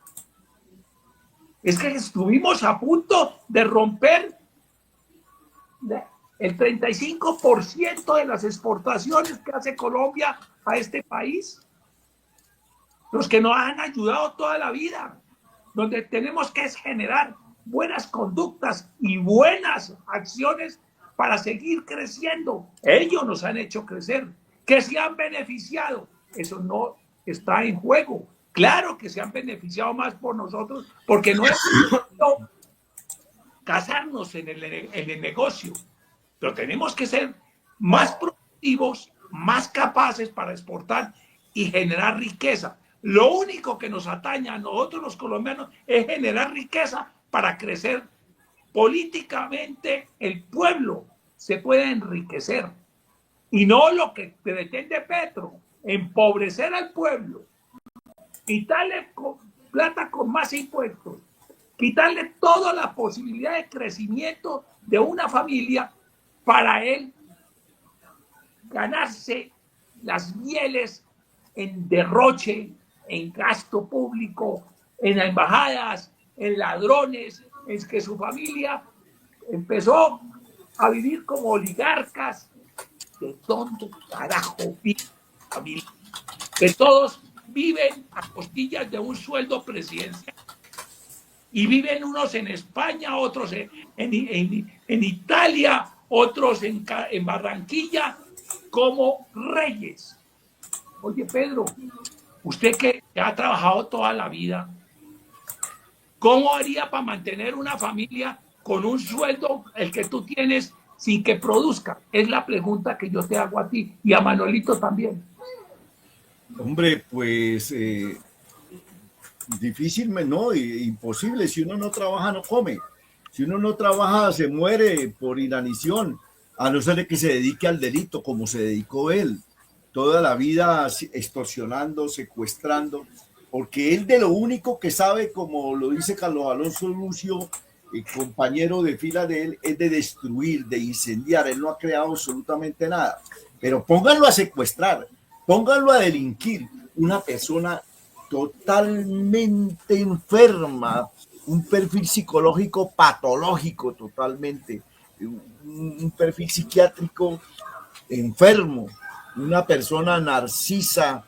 Es que estuvimos a punto de romper el 35% de las exportaciones que hace Colombia a este país. Los que nos han ayudado toda la vida, donde tenemos que generar buenas conductas y buenas acciones para seguir creciendo. Ellos nos han hecho crecer, que se han beneficiado. Eso no está en juego. Claro que se han beneficiado más por nosotros porque no hemos podido casarnos en el negocio, pero tenemos que ser más productivos, más capaces para exportar y generar riqueza. Lo único que nos atañe a nosotros los colombianos es generar riqueza para crecer. Políticamente el pueblo se puede enriquecer y no lo que pretende Petro, empobrecer al pueblo, quitarle plata con más impuestos, quitarle toda la posibilidad de crecimiento de una familia para él ganarse las mieles en derroche, en gasto público, en embajadas, en ladrones, en que su familia empezó a vivir como oligarcas. ¿De dónde carajo vive la familia? Que todos viven a costillas de un sueldo presidencial. Y viven unos en España, otros en Italia, otros en Barranquilla, como reyes. Oye, Pedro, usted que ha trabajado toda la vida, ¿cómo haría para mantener una familia con un sueldo, el que tú tienes, sin que produzca? Es la pregunta que yo te hago a ti y a Manuelito también. Hombre, pues difícil, no, imposible. Si uno no trabaja, no come. Si uno no trabaja, se muere por inanición, a no ser que se dedique al delito, como se dedicó él. Toda la vida extorsionando, secuestrando, porque él de lo único que sabe, como lo dice Carlos Alonso Lucio, el compañero de fila de él, es de destruir, de incendiar. Él no ha creado absolutamente nada. Pero pónganlo a secuestrar, pónganlo a delinquir. Una persona totalmente enferma, un perfil psicológico patológico totalmente, un perfil psiquiátrico enfermo, una persona narcisa,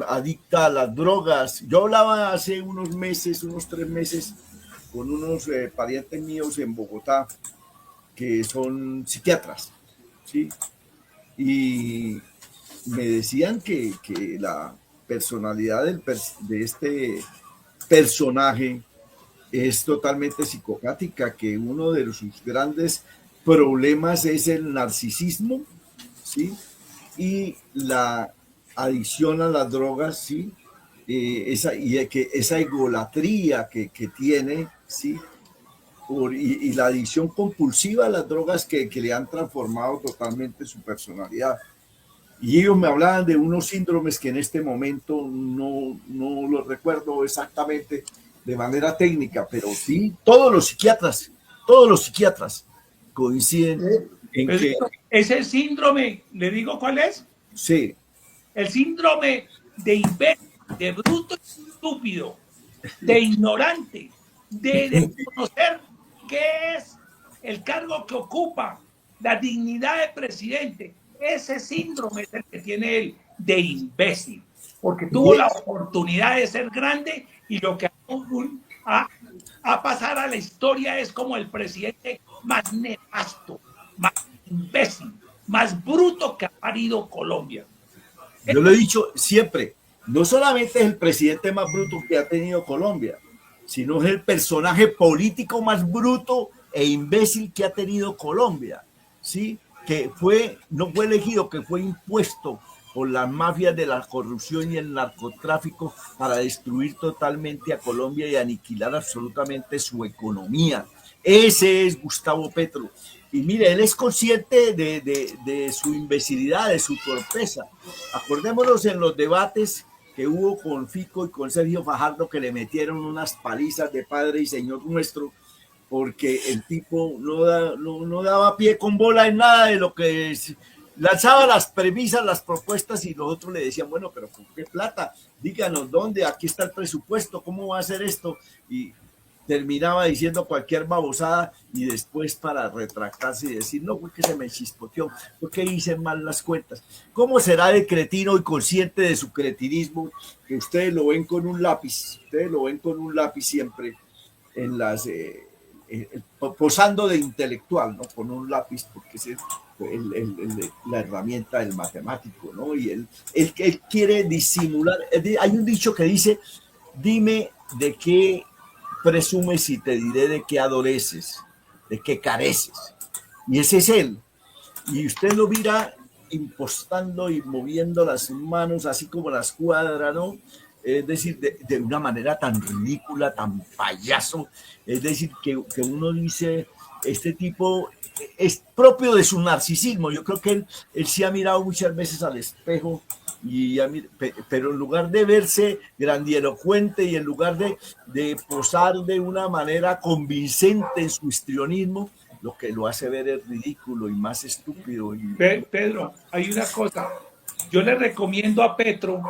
adicta a las drogas. Yo hablaba hace unos meses, unos 3 meses, con unos parientes míos en Bogotá que son psiquiatras, ¿sí? Y me decían que la personalidad de este personaje es totalmente psicopática, que uno de sus grandes problemas es el narcisismo, ¿sí? Y la adicción a las drogas, ¿sí? Esa egolatría que tiene, ¿sí? Y la adicción compulsiva a las drogas que le han transformado totalmente su personalidad. Y ellos me hablaban de unos síndromes que en este momento no los recuerdo exactamente de manera técnica, pero sí, todos los psiquiatras coinciden en Pero que ese síndrome, ¿le digo cuál es? sí, El síndrome de imbécil, de bruto y estúpido, de ignorante, de desconocer qué es el cargo que ocupa, la dignidad de presidente. Ese síndrome es el que tiene él, de imbécil, porque tuvo la oportunidad de ser grande y lo que a pasar a la historia es como el presidente más nefasto, más imbécil, más bruto que ha parido Colombia. yo lo he dicho siempre, no solamente es el presidente más bruto que ha tenido Colombia, sino es el personaje político más bruto e imbécil que ha tenido Colombia, ¿sí? Que no fue elegido, que fue impuesto por las mafias de la corrupción y el narcotráfico para destruir totalmente a Colombia y aniquilar absolutamente su economía. Ese es Gustavo Petro. Y mire, él es consciente de su imbecilidad, de su torpeza. Acordémonos en los debates que hubo con Fico y con Sergio Fajardo, que le metieron unas palizas de Padre y Señor Nuestro, porque el tipo no daba pie con bola en nada de lo que lanzaba las premisas, las propuestas, y nosotros le decían, bueno, pero ¿con qué plata? Díganos dónde, aquí está el presupuesto, ¿cómo va a hacer esto? Y terminaba diciendo cualquier babosada y después para retractarse y decir, no, fue que se me chispoteó, fue que hice mal las cuentas. ¿Cómo será de cretino y consciente de su cretinismo que ustedes lo ven con un lápiz, siempre en las... posando de intelectual, ¿no? Con un lápiz, porque es la herramienta del matemático, ¿no? Y él quiere disimular. Hay un dicho que dice, dime de qué presumes y te diré de qué adoreces, de qué careces. Y ese es él. Y usted lo mira impostando y moviendo las manos así como las cuadra, ¿no? Es decir, de una manera tan ridícula, tan payaso, es decir, que uno dice, este tipo es propio de su narcisismo. Yo creo que él sí ha mirado muchas veces al espejo, pero en lugar de verse grandilocuente y en lugar de posar de una manera convincente en su histrionismo, lo que lo hace ver es ridículo y más estúpido. Pedro, hay una cosa, yo le recomiendo a Petro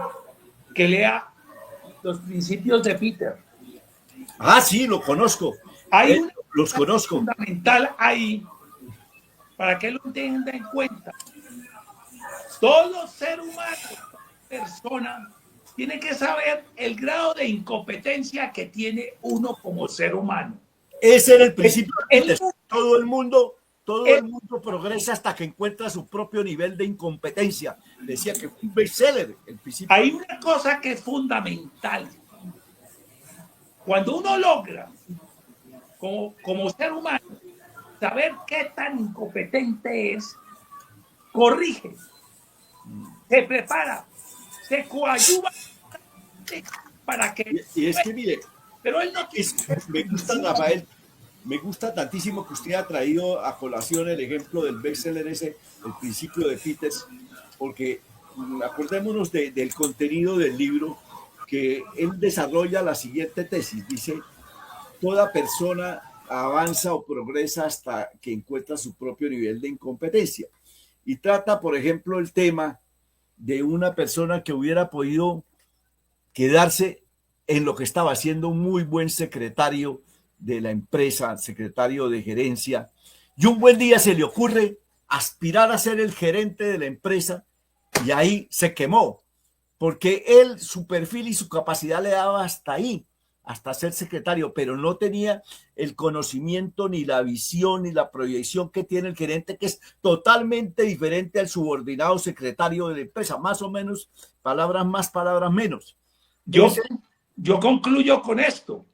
que lea Los Principios de Peter. Ah, sí, lo conozco. Hay una los conozco. fundamental ahí para que lo tenga en cuenta. Todo ser humano, persona, tiene que saber el grado de incompetencia que tiene uno como ser humano. Ese era el principio. Todo el mundo progresa hasta que encuentra su propio nivel de incompetencia. Decía que fue un bestseller el principio. Hay una cosa que es fundamental. Cuando uno logra, como ser humano, saber qué tan incompetente es, corrige, se prepara, se coadyuva para que... Y es que, mire, pero él no me gusta, Rafael, me gusta tantísimo que usted ha traído a colación el ejemplo del bestseller ese, El Principio de Peters, porque acordémonos del contenido del libro, que él desarrolla la siguiente tesis. Dice, toda persona avanza o progresa hasta que encuentra su propio nivel de incompetencia. Y trata, por ejemplo, el tema de una persona que hubiera podido quedarse en lo que estaba, siendo un muy buen secretario de la empresa, secretario de gerencia, y un buen día se le ocurre aspirar a ser el gerente de la empresa, y ahí se quemó, porque él, su perfil y su capacidad le daba hasta ahí, hasta ser secretario, pero no tenía el conocimiento, ni la visión, ni la proyección que tiene el gerente, que es totalmente diferente al subordinado secretario de la empresa, más o menos, palabras más, palabras menos. Yo concluyo con esto.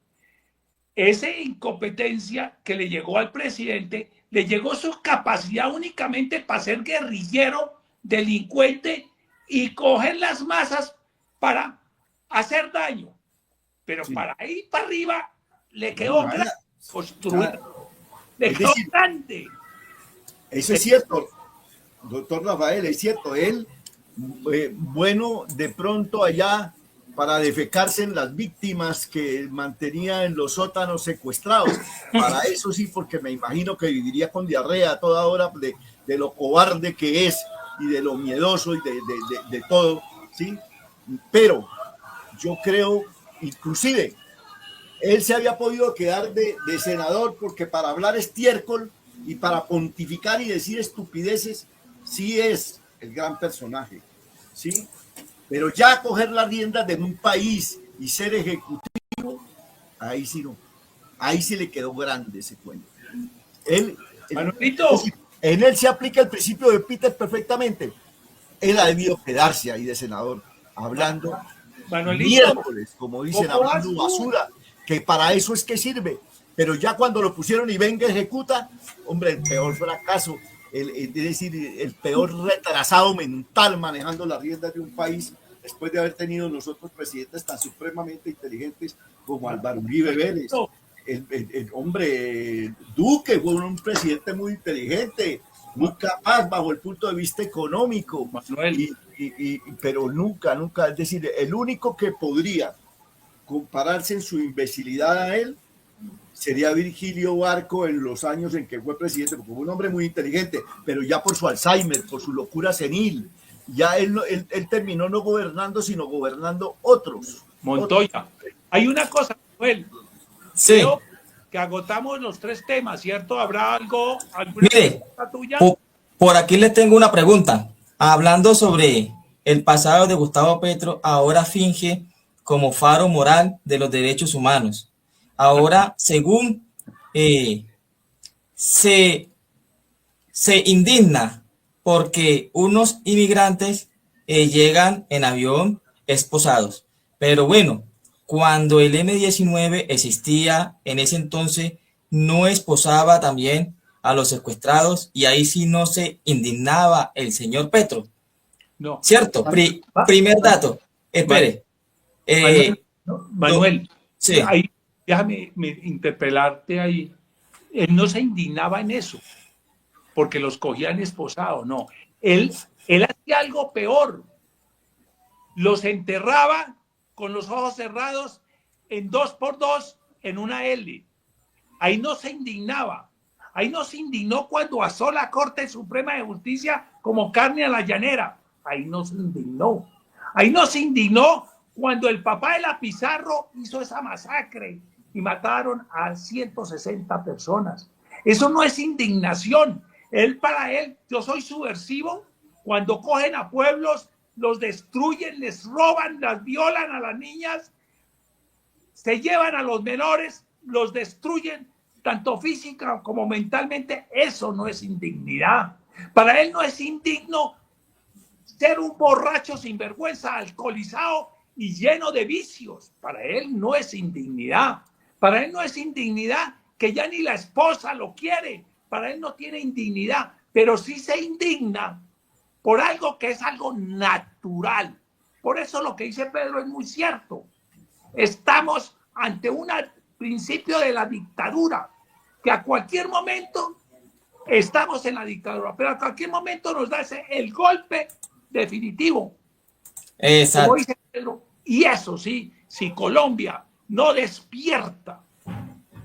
Esa incompetencia que le llegó al presidente, le llegó su capacidad únicamente para ser guerrillero, delincuente y coger las masas para hacer daño. Pero sí, para ir para arriba le quedó construido. Le quedó grande. Eso es cierto, doctor Rafael, es cierto. Él bueno de pronto allá para defecarse en las víctimas que mantenía en los sótanos secuestrados. Para eso sí, porque me imagino que viviría con diarrea a toda hora de lo cobarde que es y de lo miedoso y de todo, ¿sí? Pero yo creo, inclusive, él se había podido quedar de senador porque para hablar estiércol y para pontificar y decir estupideces, sí es el gran personaje, ¿sí? Pero ya coger las riendas de un país y ser ejecutivo, ahí sí no. Ahí sí le quedó grande ese cuento. Manuelito. En él se aplica el principio de Peter perfectamente. Él ha debido quedarse ahí de senador, hablando miércoles, como dicen, hablando basura, que para eso es que sirve. Pero ya cuando lo pusieron y venga ejecuta, hombre, el peor fracaso, es decir, el peor retrasado mental manejando las riendas de un país, después de haber tenido nosotros presidentes tan supremamente inteligentes como Álvaro Uribe Vélez. El hombre Duque fue un presidente muy inteligente, muy capaz bajo el punto de vista económico, pero nunca, es decir, el único que podría compararse en su imbecilidad a él sería Virgilio Barco en los años en que fue presidente, porque fue un hombre muy inteligente, pero ya por su Alzheimer, por su locura senil, ya él terminó no gobernando, sino gobernando otros. Montoya, hay una cosa, Manuel. Sí. Creo que agotamos los 3 temas, ¿cierto? ¿Habrá alguna Mire, pregunta tuya? Por aquí les tengo una pregunta. Hablando sobre el pasado de Gustavo Petro, ahora finge como faro moral de los derechos humanos. Ahora, según se indigna porque unos inmigrantes llegan en avión esposados. Pero bueno, cuando el M-19 existía en ese entonces, no esposaba también a los secuestrados y ahí sí no se indignaba el señor Petro. No. ¿Cierto? Primer dato. Espere. Manuel, sí. Ahí, déjame interpelarte ahí. Él no se indignaba en eso, porque los cogían esposados, no. Él hacía algo peor. Los enterraba con los ojos cerrados en 2x2 en una L. Ahí no se indignaba. Ahí no se indignó cuando asó la Corte Suprema de Justicia como carne a la llanera. Ahí no se indignó. Ahí no se indignó cuando el papá de la Pizarro hizo esa masacre y mataron a 160 personas. Eso no es indignación. Para él, yo soy subversivo cuando cogen a pueblos, los destruyen, les roban, las violan a las niñas, se llevan a los menores, los destruyen, tanto física como mentalmente. Eso no es indignidad. Para él no es indigno ser un borracho sinvergüenza, alcoholizado y lleno de vicios. Para él no es indignidad. Para él no es indignidad que ya ni la esposa lo quiere. Para él no tiene indignidad, pero sí se indigna por algo que es algo natural. Por eso lo que dice Pedro es muy cierto. Estamos ante un principio de la dictadura, que a cualquier momento estamos en la dictadura, pero a cualquier momento nos da el golpe definitivo. Exacto. Como dice Pedro, y eso sí, si Colombia no despierta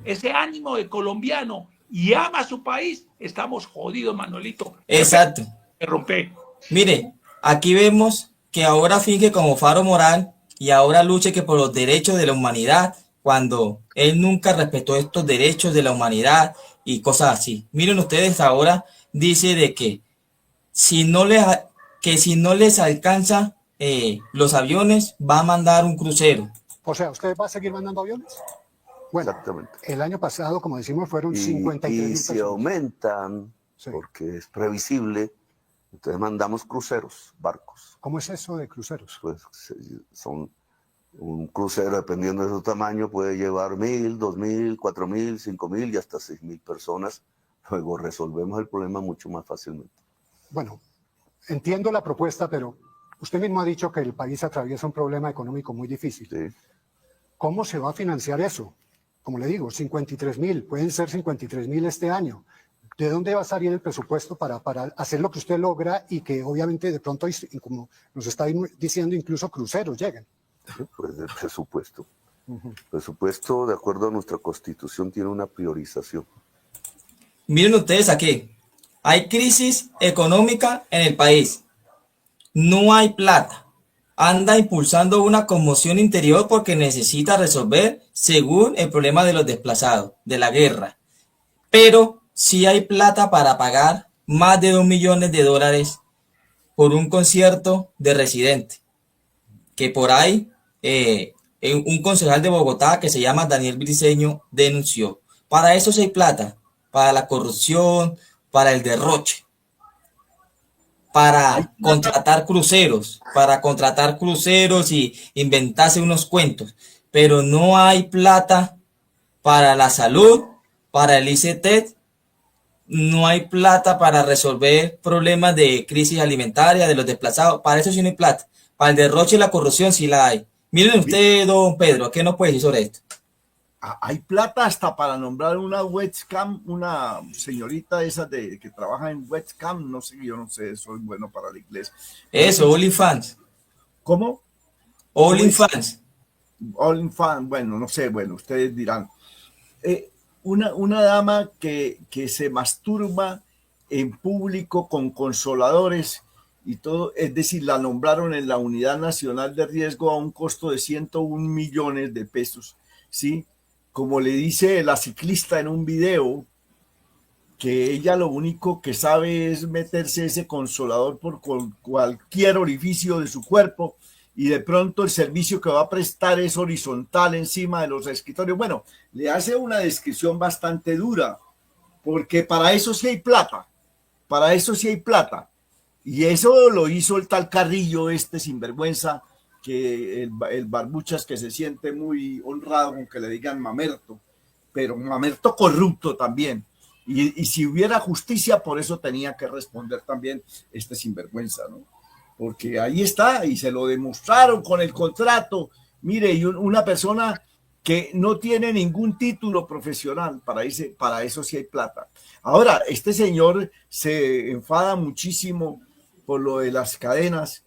ese ánimo de colombiano y ama a su país, estamos jodidos, Manolito. Exacto. Me rompe. Mire, aquí vemos que ahora finge como faro moral y ahora luche que por los derechos de la humanidad, cuando él nunca respetó estos derechos de la humanidad y cosas así. Miren ustedes, ahora dice de que si no les alcanza los aviones, va a mandar un crucero. O sea, ¿usted va a seguir mandando aviones? Bueno, Exactamente. el año pasado, como decimos, fueron 53.000 Y si personas. aumentan, Sí. porque es previsible, entonces mandamos cruceros, barcos. ¿Cómo es eso de cruceros? Pues son un crucero, dependiendo de su tamaño, puede llevar 1.000, 2.000, 4.000, 5.000 y hasta 6.000 personas. Luego resolvemos el problema mucho más fácilmente. Bueno, entiendo la propuesta, pero usted mismo ha dicho que el país atraviesa un problema económico muy difícil. Sí. ¿Cómo se va a financiar eso? Como le digo, 53.000, pueden ser 53.000 este año. ¿de dónde va a salir el presupuesto para hacer lo que usted logra y que obviamente de pronto, como nos está diciendo, incluso cruceros lleguen? Pues del presupuesto. El presupuesto, de acuerdo a nuestra Constitución, tiene una priorización. Miren ustedes aquí, hay crisis económica en el país, no hay plata, anda impulsando una conmoción interior porque necesita resolver según el problema de los desplazados, de la guerra, pero sí hay plata para pagar más de 2 millones de dólares por un concierto de Residente, que por ahí un concejal de Bogotá que se llama Daniel Briceño denunció. Para eso sí hay plata, para la corrupción, para el derroche, para contratar cruceros y inventarse unos cuentos, pero no hay plata para la salud, para el ICT, no hay plata para resolver problemas de crisis alimentaria de los desplazados, para eso sí no hay plata, para el derroche y la corrupción sí la hay. Miren usted, don Pedro, ¿qué nos puede decir sobre esto? Hay plata hasta para nombrar una webcam, una señorita esa que trabaja en webcam, no sé, yo no sé, soy bueno para el inglés. Eso, OnlyFans. ¿Cómo? OnlyFans. OnlyFans, bueno, no sé, bueno, ustedes dirán. Una dama que se masturba en público con consoladores y todo, es decir, la nombraron en la Unidad Nacional de Riesgo a un costo de 101 millones de pesos, ¿sí? Como le dice la ciclista en un video, que ella lo único que sabe es meterse ese consolador por cualquier orificio de su cuerpo y de pronto el servicio que va a prestar es horizontal encima de los escritorios. Bueno, le hace una descripción bastante dura, porque para eso sí hay plata, para eso sí hay plata. Y eso lo hizo el tal Carrillo, este sinvergüenza, que el Barbuchas, que se siente muy honrado con que le digan mamerto, pero mamerto corrupto también. Y si hubiera justicia, por eso tenía que responder también este sinvergüenza, ¿no? Porque ahí está, y se lo demostraron con el contrato. Mire, y una persona que no tiene ningún título profesional, para eso sí hay plata. Ahora, este señor se enfada muchísimo por lo de las cadenas,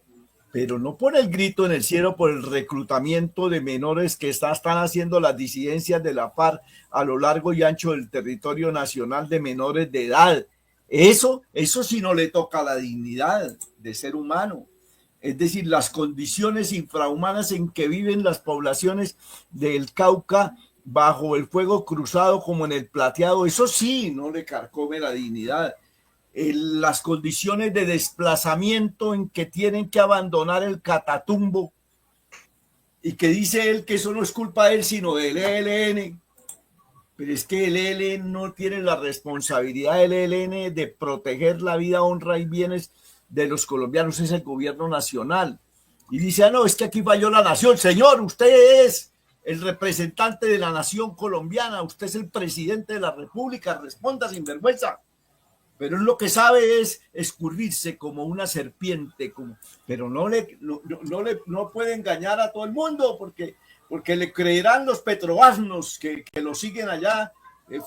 pero no por el grito en el cielo, por el reclutamiento de menores que están haciendo las disidencias de la FARC a lo largo y ancho del territorio nacional de menores de edad. Eso sí no le toca la dignidad de ser humano. Es decir, las condiciones infrahumanas en que viven las poblaciones del Cauca bajo el fuego cruzado como en el Plateado, eso sí no le carcome la dignidad. Las condiciones de desplazamiento en que tienen que abandonar el Catatumbo y que dice él que eso no es culpa de él sino del ELN, pero es que el ELN no tiene la responsabilidad del ELN de proteger la vida, honra y bienes de los colombianos, es el gobierno nacional. Y dice, no, es que aquí falló la nación. Señor, usted es el representante de la nación colombiana, usted es el presidente de la república, responda sin vergüenza. Pero él lo que sabe es escurrirse como una serpiente, pero no puede engañar a todo el mundo porque le creerán los petroasnos que lo siguen allá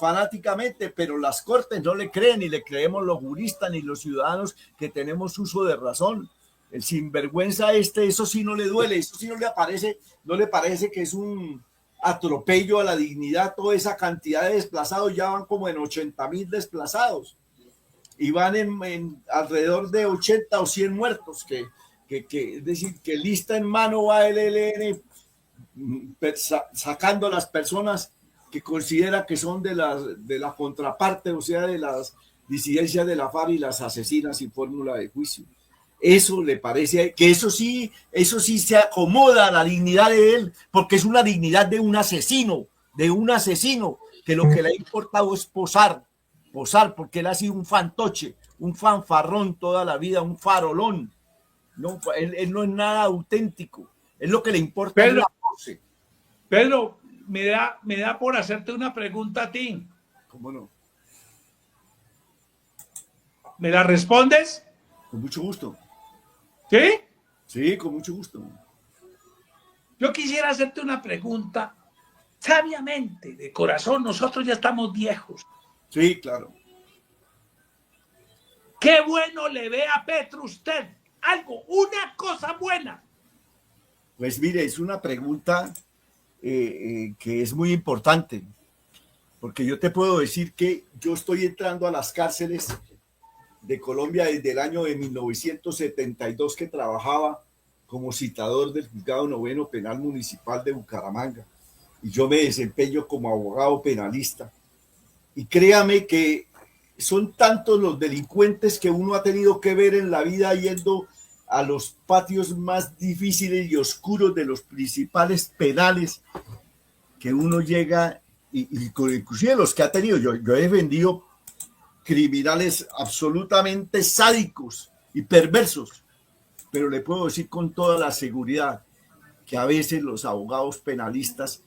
fanáticamente, pero las cortes no le creen, ni le creemos los juristas ni los ciudadanos que tenemos uso de razón. El sinvergüenza eso sí no le duele, eso sí no le parece que es un atropello a la dignidad toda esa cantidad de desplazados. Ya van como en 80,000 desplazados y van en alrededor de 80 o 100 muertos, es decir, que lista en mano va el ELN sacando a las personas que considera que son de la contraparte, o sea, de las disidencias de la FARC y las asesinas sin fórmula de juicio. Eso le parece que eso sí se acomoda a la dignidad de él, porque es una dignidad de un asesino, que lo que le ha importado es posar, porque él ha sido un fantoche, un fanfarrón toda la vida, un farolón. No, él no es nada auténtico, es lo que le importa. Pedro, es la pose. Pedro, me da por hacerte una pregunta a ti. ¿Cómo no? ¿Me la respondes? Con mucho gusto. ¿Sí? Sí, con mucho gusto. Yo quisiera hacerte una pregunta sabiamente, de corazón. Nosotros ya estamos viejos. Sí, claro. ¿Qué bueno le ve a Petro usted? Algo, una cosa buena. Pues mire, es una pregunta que es muy importante, porque yo te puedo decir que yo estoy entrando a las cárceles de Colombia desde el año de 1972, que trabajaba como citador del Juzgado Noveno Penal Municipal de Bucaramanga, y yo me desempeño como abogado penalista. Y créame que son tantos los delincuentes que uno ha tenido que ver en la vida yendo a los patios más difíciles y oscuros de los principales penales, que uno llega y inclusive los que ha tenido, yo he defendido criminales absolutamente sádicos y perversos, pero le puedo decir con toda la seguridad que a veces los abogados penalistas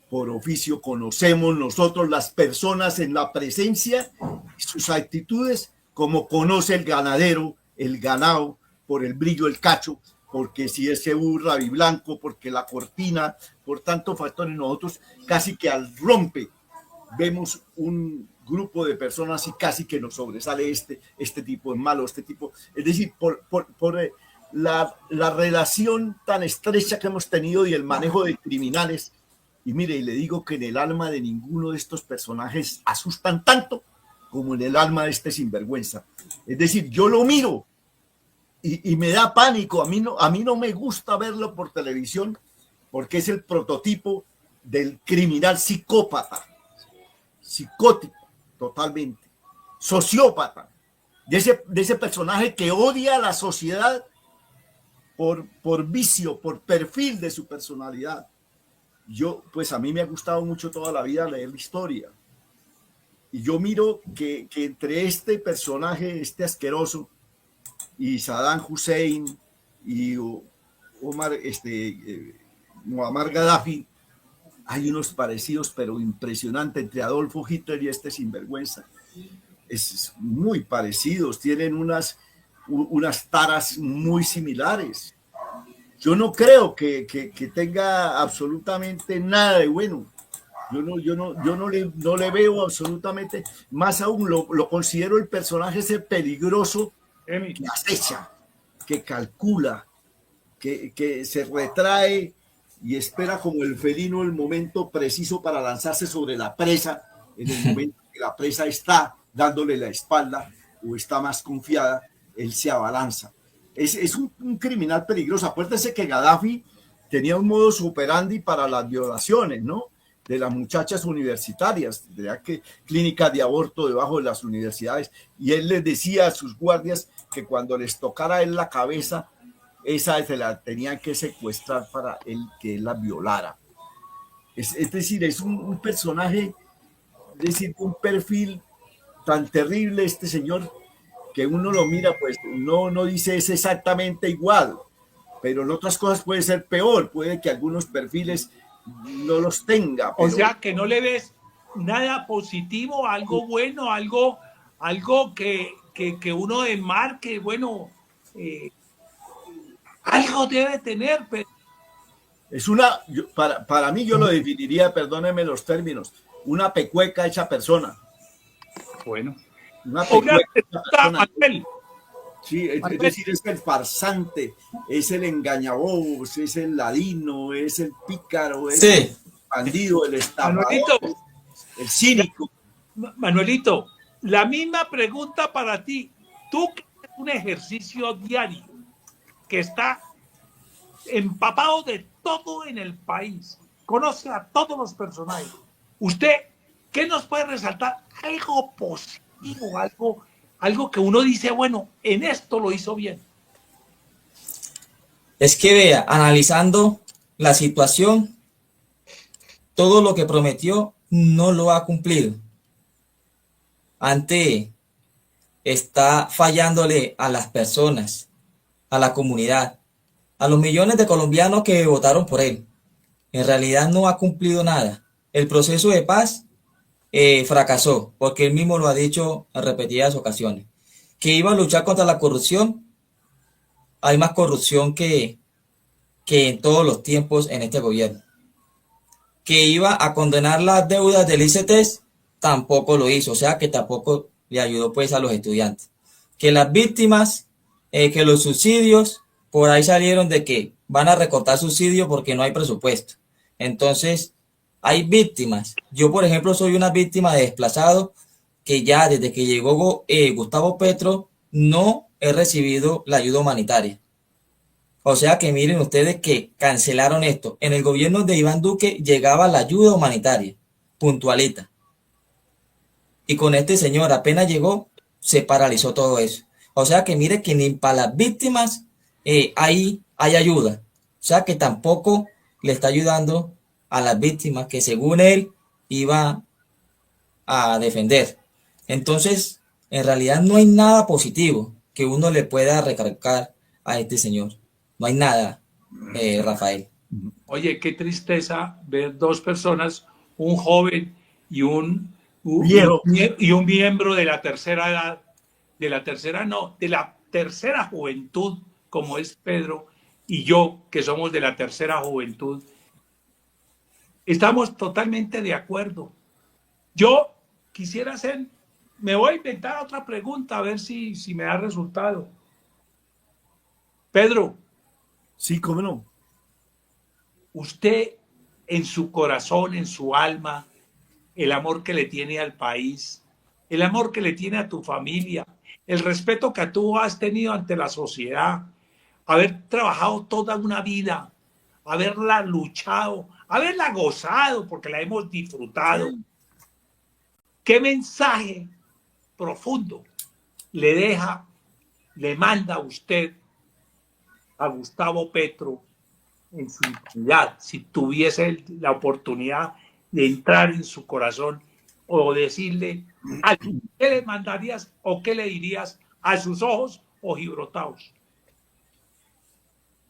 por oficio conocemos nosotros las personas en la presencia y sus actitudes, como conoce el ganadero el ganado por el brillo del cacho, porque si ese burra y blanco, porque la cortina, por tantos factores. Nosotros casi que al rompe vemos un grupo de personas y casi que nos sobresale este tipo es malo, este tipo, es decir, por la relación tan estrecha que hemos tenido y el manejo de criminales. Y mire, y le digo que en el alma de ninguno de estos personajes asustan tanto como en el alma de este sinvergüenza. Es decir, yo lo miro y me da pánico. A mí no me gusta verlo por televisión, porque es el prototipo del criminal psicópata, psicótico totalmente, sociópata, de ese personaje que odia a la sociedad por vicio, por perfil de su personalidad. Pues a mí me ha gustado mucho toda la vida leer la historia, y yo miro que entre este personaje, este asqueroso, y Saddam Hussein y Muammar Gaddafi, hay unos parecidos pero impresionantes entre Adolfo Hitler y este sinvergüenza. Es muy parecidos, tienen unas taras muy similares. Yo no creo que tenga absolutamente nada de bueno. Yo no le veo absolutamente, más aún lo considero el personaje ese peligroso que acecha, que calcula, que se retrae y espera como el felino el momento preciso para lanzarse sobre la presa, en el momento que la presa está dándole la espalda o está más confiada, él se abalanza. Es un criminal peligroso. Acuérdense que Gaddafi tenía un modus operandi para las violaciones, ¿no?, de las muchachas universitarias, de que clínicas de aborto debajo de las universidades, y él les decía a sus guardias que cuando les tocara a él la cabeza, esa se la tenían que secuestrar para él, que él la violara. Es decir, es un personaje, es decir, un perfil tan terrible este señor, que uno lo mira, pues no dice es exactamente igual, pero en otras cosas puede ser peor, puede que algunos perfiles no los tenga. Pero... O sea, que no le ves nada positivo, algo bueno, algo que uno enmarque, bueno, algo debe tener. Pero... Es para mí, yo lo definiría, perdónenme los términos, una pecueca hecha persona. Bueno. Una pecueca hecha persona. Sí, es decir, es el farsante, es el engañabobos, es el ladino, es el pícaro, es el bandido, el estafador, el cínico. Manuelito, la misma pregunta para ti. Tú que haces un ejercicio diario, que está empapado de todo en el país, conoce a todos los personajes. ¿Usted qué nos puede resaltar? Algo positivo, algo que uno dice, bueno, en esto lo hizo bien. Es que vea, analizando la situación, todo lo que prometió no lo ha cumplido. Está fallándole a las personas, a la comunidad, a los millones de colombianos que votaron por él. En realidad no ha cumplido nada. El proceso de paz fracasó, porque él mismo lo ha dicho en repetidas ocasiones, que iba a luchar contra la corrupción. Hay más corrupción que en todos los tiempos en este gobierno. Que iba a condenar las deudas del ICETEX, tampoco lo hizo, o sea que tampoco le ayudó pues a los estudiantes. que las víctimas, que los subsidios, por ahí salieron de que van a recortar subsidios porque no hay presupuesto. Entonces, hay víctimas. Yo, por ejemplo, soy una víctima de desplazado que ya desde que llegó Gustavo Petro no he recibido la ayuda humanitaria. O sea que miren ustedes que cancelaron esto. En el gobierno de Iván Duque llegaba la ayuda humanitaria, puntualita. Y con este señor apenas llegó, se paralizó todo eso. O sea que mire que ni para las víctimas hay ayuda. O sea que tampoco le está ayudando a las víctimas que según él iba a defender. Entonces, en realidad no hay nada positivo que uno le pueda recalcar a este señor. No hay nada, Rafael. Oye, qué tristeza ver dos personas, un joven y Viejo. y un miembro de la tercera edad, de la tercera juventud, como es Pedro, y yo, que somos de la tercera juventud. Estamos totalmente de acuerdo. Yo quisiera hacer, me voy a inventar otra pregunta, a ver si me da resultado. Pedro, Sí, cómo no. usted en su corazón, en su alma, el amor que le tiene al país, el amor que le tiene a tu familia, el respeto que tú has tenido ante la sociedad, haber trabajado toda una vida, haberla luchado, haberla gozado porque la hemos disfrutado. ¿Qué mensaje profundo le manda usted a Gustavo Petro en su intimidad, si tuviese la oportunidad de entrar en su corazón o decirle algo? ¿Qué le mandarías o qué le dirías a sus ojos ojibrotados?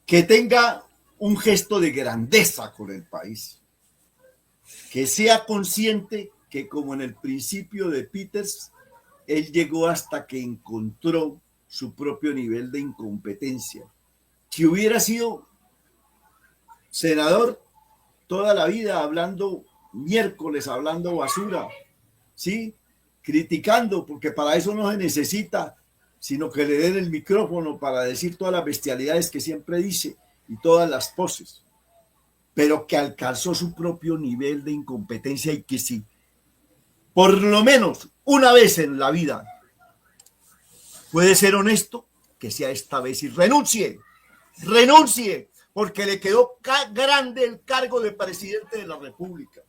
Que tenga un gesto de grandeza con el país, que sea consciente que como en el principio de Peters, él llegó hasta que encontró su propio nivel de incompetencia, que hubiera sido senador toda la vida hablando miércoles, hablando basura, ¿sí? Criticando, porque para eso no se necesita, sino que le den el micrófono para decir todas las bestialidades que siempre dice y todas las poses, pero que alcanzó su propio nivel de incompetencia y que si por lo menos una vez en la vida puede ser honesto, que sea esta vez y renuncie, porque le quedó grande el cargo de presidente de la República.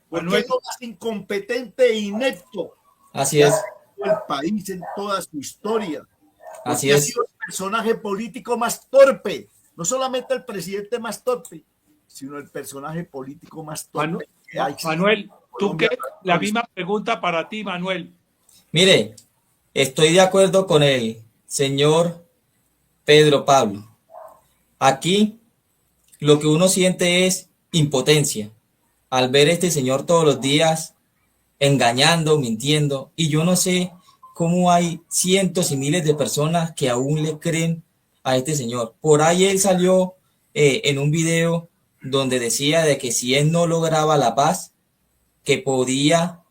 Porque Manuel, es lo más incompetente e inepto Así es, el país en toda su historia. así Porque ha es. sido el personaje político más torpe, no solamente el presidente más torpe, sino el personaje político más torpe que hay. Manuel, tú Colombia. qué, la misma pregunta para ti, Manuel. Mire, estoy de acuerdo con el señor Pedro Pablo. Aquí lo que uno siente es impotencia al ver a este señor todos los días engañando, mintiendo, y yo no sé cómo hay cientos y miles de personas que aún le creen a este señor. Por ahí él salió en un video donde decía de que si él no lograba la paz, que podía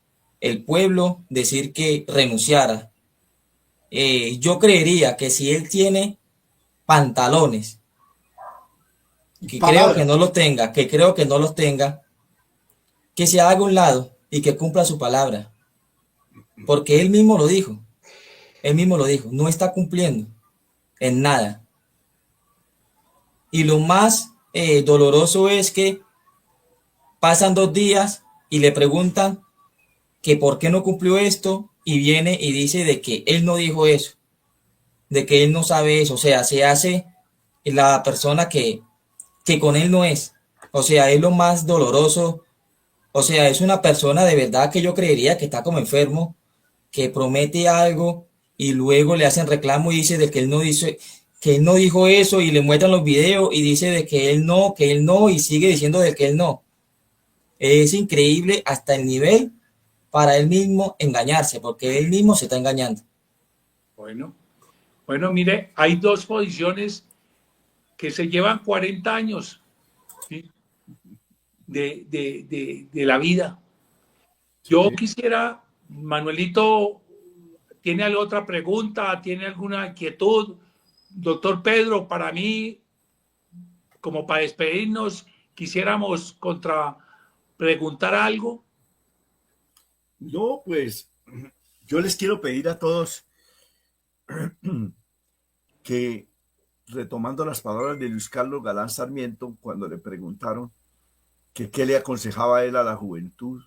el pueblo decir que renunciara. Yo creería que si él tiene pantalones, que creo que no los tenga, que se haga a un lado y que cumpla su palabra. Porque él mismo lo dijo, no está cumpliendo en nada. Y lo más doloroso es que pasan 2 días y le preguntan que por qué no cumplió esto y viene y dice de que él no dijo eso, de que él no sabe eso. O sea, se hace la persona que con él no es. O sea, es lo más doloroso. O sea, es una persona de verdad que yo creería que está como enfermo, que promete algo y luego le hacen reclamo y dice de que él no dijo eso y le muestran los videos y dice de que él no y sigue diciendo de que él no. Es increíble hasta el nivel para él mismo engañarse, porque él mismo se está engañando. Bueno, mire, hay dos posiciones que se llevan 40 años, ¿sí?, de la vida. Yo quisiera, Manuelito, ¿Tiene alguna otra pregunta? ¿Tiene alguna inquietud? Doctor Pedro, para mí, como para despedirnos, quisiéramos preguntar algo. No, pues yo les quiero pedir a todos que, retomando las palabras de Luis Carlos Galán Sarmiento, cuando le preguntaron que qué le aconsejaba él a la juventud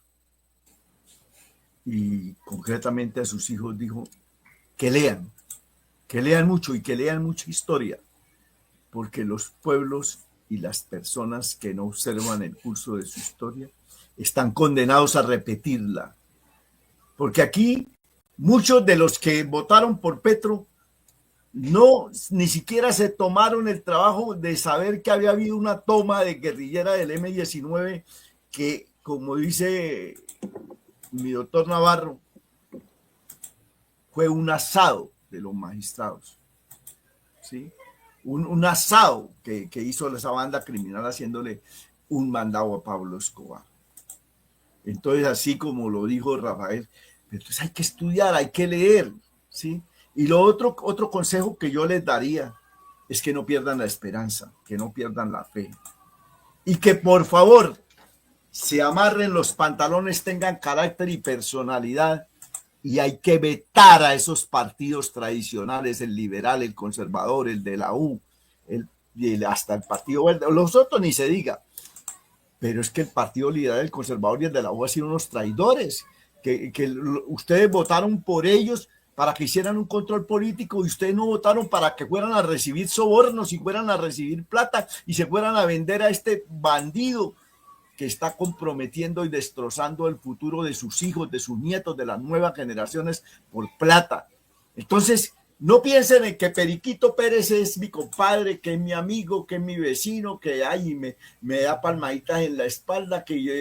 y concretamente a sus hijos, dijo que lean mucho y que lean mucha historia, porque los pueblos y las personas que no observan el curso de su historia están condenados a repetirla. Porque aquí muchos de los que votaron por Petro ni siquiera se tomaron el trabajo de saber que había habido una toma de guerrillera del M-19 que, como dice mi doctor Navarro, fue un asado de los magistrados, ¿sí? Un asado que hizo esa banda criminal haciéndole un mandado a Pablo Escobar. Entonces, así como lo dijo Rafael, entonces hay que estudiar, hay que leer, ¿sí? Y lo otro consejo que yo les daría es que no pierdan la esperanza, que no pierdan la fe. Y que por favor se amarren los pantalones, tengan carácter y personalidad. Y hay que vetar a esos partidos tradicionales, el liberal, el conservador, el de la U, hasta el Partido Verde. Los otros ni se diga. Pero es que el Partido Liberal, el conservador y el de la U han sido unos traidores. Que ustedes votaron por ellos para que hicieran un control político y ustedes no votaron para que fueran a recibir sobornos y fueran a recibir plata y se fueran a vender a este bandido que está comprometiendo y destrozando el futuro de sus hijos, de sus nietos, de las nuevas generaciones por plata. Entonces, no piensen en que Periquito Pérez es mi compadre, que es mi amigo, que es mi vecino, que ay, me da palmaditas en la espalda, que yo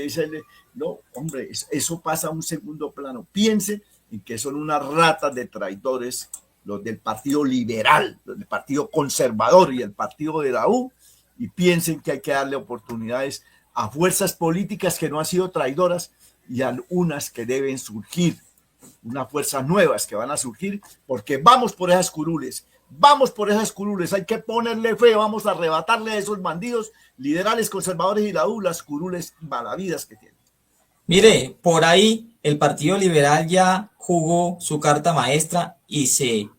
no, hombre, eso pasa a un segundo plano. Piensen en que son unas ratas de traidores, los del Partido Liberal, los del Partido Conservador y el Partido de la U, y piensen que hay que darle oportunidades a fuerzas políticas que no han sido traidoras y a unas que deben surgir, unas fuerzas nuevas que van a surgir, porque vamos por esas curules, hay que ponerle fe, vamos a arrebatarle a esos bandidos liberales, conservadores y la U las curules malavidas que tienen. Mire, por ahí el Partido Liberal ya jugó su carta maestra y se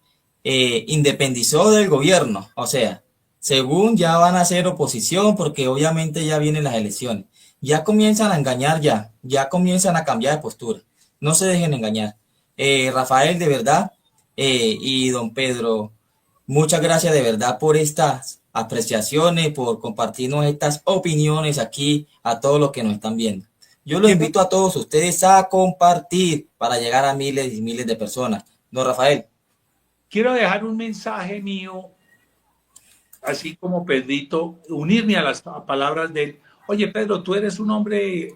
independizó del gobierno, o sea, según ya van a ser oposición porque obviamente ya vienen las elecciones. Ya comienzan a engañar ya comienzan a cambiar de postura. No se dejen engañar. Rafael, de verdad, y don Pedro, muchas gracias de verdad por estas apreciaciones, por compartirnos estas opiniones aquí a todos los que nos están viendo. Yo los invito a todos ustedes a compartir para llegar a miles y miles de personas. Don Rafael. Quiero dejar un mensaje mío, así como Pedrito, unirme a las palabras de él. Oye, Pedro, tú eres un hombre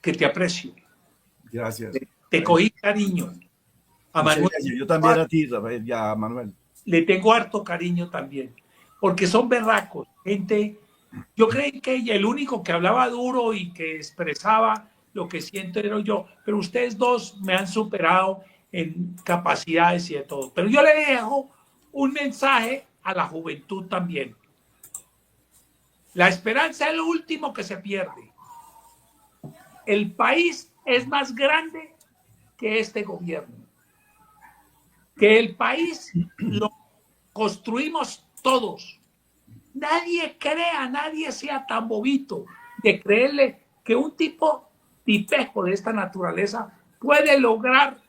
que te aprecio. Gracias. Te cogí cariño. A Manuel, yo también a ti, Rafael, y a Manuel. Le tengo harto cariño también, porque son berracos, gente. Yo creí que el único que hablaba duro y que expresaba lo que siento era yo, pero ustedes dos me han superado en capacidades y de todo. Pero yo le dejo un mensaje a la juventud también. La esperanza es lo último que se pierde. El país es más grande que este gobierno. Que el país lo construimos todos. Nadie crea, nadie sea tan bobito de creerle que un tipejo de esta naturaleza puede lograr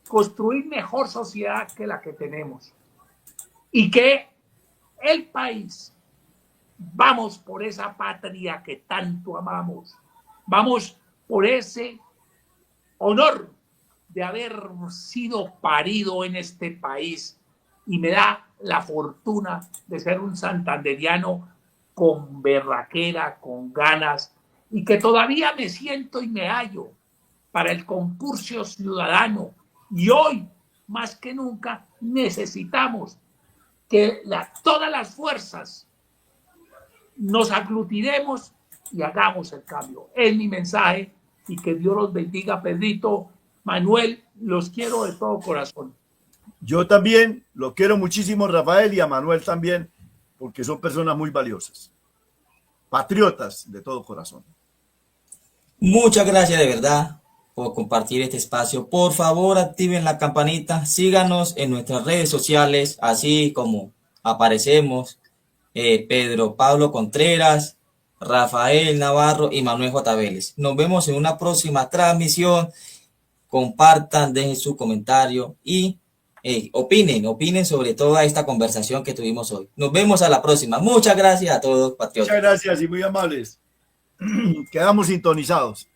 construir mejor sociedad que la que tenemos. Y que el país, vamos por esa patria que tanto amamos, vamos por ese honor de haber sido parido en este país, y me da la fortuna de ser un santanderiano con berraquera, con ganas, y que todavía me siento y me hallo para el concurso ciudadano. Y hoy, más que nunca, necesitamos que todas las fuerzas nos aglutinemos y hagamos el cambio. Es mi mensaje, y que Dios los bendiga, Pedrito, Manuel, los quiero de todo corazón. Yo también lo quiero muchísimo, Rafael, y a Manuel también, porque son personas muy valiosas. Patriotas de todo corazón. Muchas gracias de verdad por compartir este espacio. Por favor, activen la campanita, síganos en nuestras redes sociales, así como aparecemos Pedro Pablo Contreras, Rafael Navarro y Manuel J. Vélez. Nos vemos en una próxima transmisión. Compartan, dejen su comentario y opinen sobre toda esta conversación que tuvimos hoy. Nos vemos a la próxima. Muchas gracias a todos, patriotas. Muchas gracias y muy amables. Quedamos sintonizados.